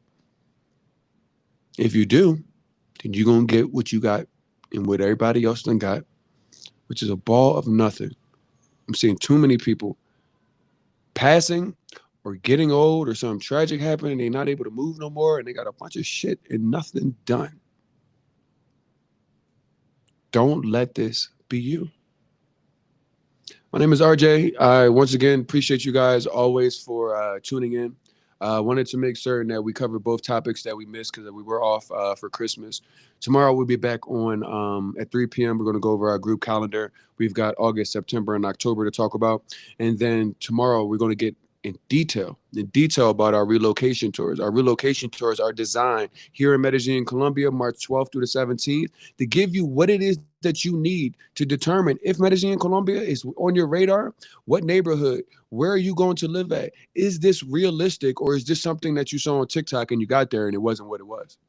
If you do, then you're going to get what you got and what everybody else done got, which is a ball of nothing. I'm seeing too many people passing or getting old or something tragic happening. They're not able to move no more, and they got a bunch of shit and nothing done. Don't let this be you. My name is RJ. I once again appreciate you guys always for tuning in. Wanted to make certain that we covered both topics that we missed because we were off for Christmas. Tomorrow we'll be back on at 3 p.m. We're going to go over our group calendar. We've got August, September, and October to talk about. And then tomorrow we're going to get in detail about our relocation tours. Our relocation tours are designed here in Medellin, Colombia, March 12th through the 17th, to give you what it is that you need to determine if Medellin, Colombia is on your radar. What neighborhood? Where are you going to live at? Is this realistic, or is this something that you saw on TikTok and you got there and it wasn't what it was?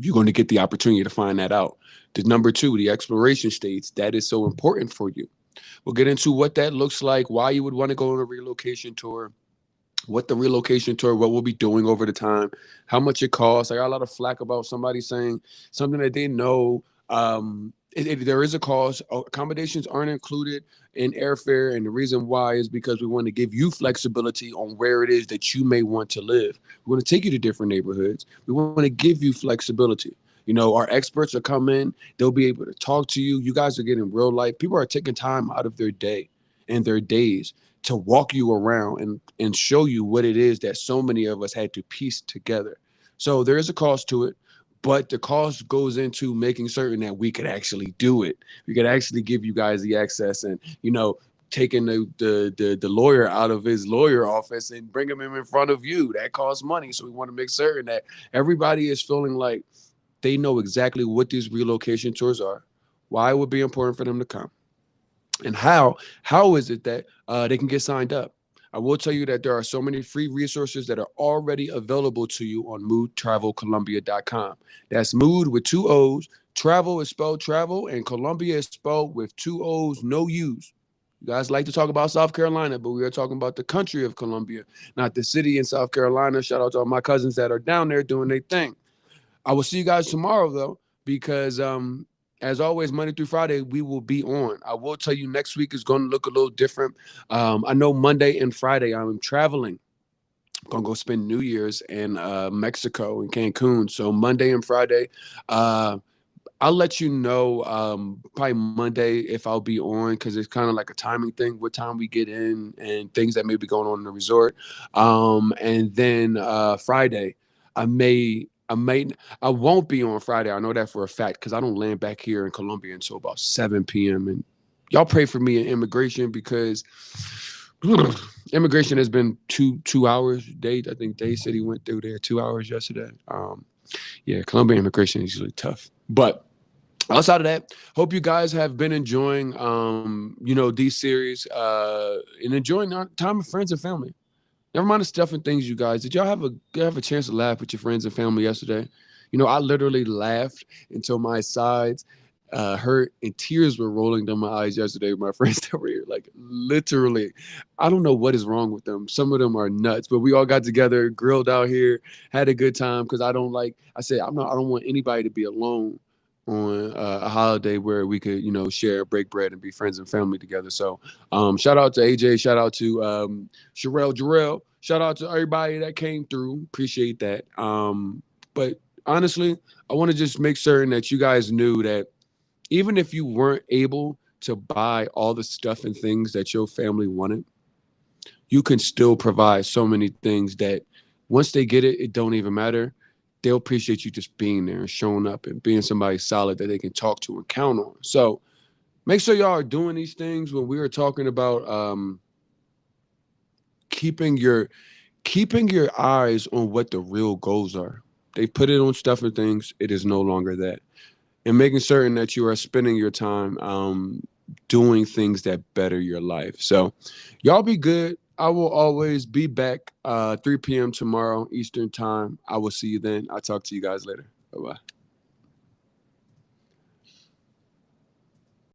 You're going to get the opportunity to find that out. The number 2, the exploration stage, that is so important for you. We'll get into what that looks like, why you would want to go on a relocation tour, what we'll be doing over the time, how much it costs. I got a lot of flack about somebody saying something that they know. There is a cost. Accommodations aren't included in airfare, and the reason why is because we want to give you flexibility on where it is that you may want to live. We want to take you to different neighborhoods. We want to give you flexibility. Our experts will come in. They'll be able to talk to you. You guys are getting real life. People are taking time out of their day and their days to walk you around and show you what it is that so many of us had to piece together. So there is a cost to it, but the cost goes into making certain that we could actually do it. We could actually give you guys the access, and taking the lawyer out of his lawyer office and bring him in front of you. That costs money. So we want to make certain that everybody is feeling like they know exactly what these relocation tours are, why it would be important for them to come, and how is it that they can get signed up. I will tell you that there are so many free resources that are already available to you on moodtravelcolumbia.com. That's Mood with 2 O's. Travel is spelled travel, and Columbia is spelled with 2 O's, no U's. You guys like to talk about South Carolina, but we are talking about the country of Columbia, not the city in South Carolina. Shout out to all my cousins that are down there doing their thing. I will see you guys tomorrow, though, because as always, Monday through Friday, we will be on. I will tell you next week is going to look a little different. I know Monday and Friday I'm traveling. I'm gonna go spend New Year's in Mexico and Cancun. So Monday and Friday, uh, I'll let you know probably Monday if I'll be on because it's kind of like a timing thing, what time we get in and things that may be going on in the resort. And then Friday, I may. I won't be on Friday. I know that for a fact because I don't land back here in Colombia until about 7 p.m. And y'all pray for me in immigration because immigration has been two hours. Date I think Dave said he went through there 2 hours yesterday. Yeah, Colombian immigration is usually tough, but outside of that, hope you guys have been enjoying these series and enjoying our time with friends and family. Never mind the stuff and things, you guys. Did y'all have a chance to laugh with your friends and family yesterday? I literally laughed until my sides hurt and tears were rolling down my eyes yesterday with my friends that were here. Like literally, I don't know what is wrong with them. Some of them are nuts, but we all got together, grilled out here, had a good time because I don't like. I said I don't want anybody to be alone on a holiday where we could share, break bread, and be friends and family together. So shout out to AJ, shout out to Sherelle Jarrell. Shout out to everybody that came through. Appreciate that. But honestly, I want to just make certain that you guys knew that even if you weren't able to buy all the stuff and things that your family wanted, you can still provide so many things that once they get it, it don't even matter. They'll appreciate you just being there and showing up and being somebody solid that they can talk to and count on. So make sure y'all are doing these things when we were talking about keeping your keeping your eyes on what the real goals are. They put it on stuff and things. It is no longer that. And making certain that you are spending your time doing things that better your life. So y'all be good. I will always be back 3 p.m. tomorrow Eastern time. I will see you then. I'll talk to you guys later. Bye-bye.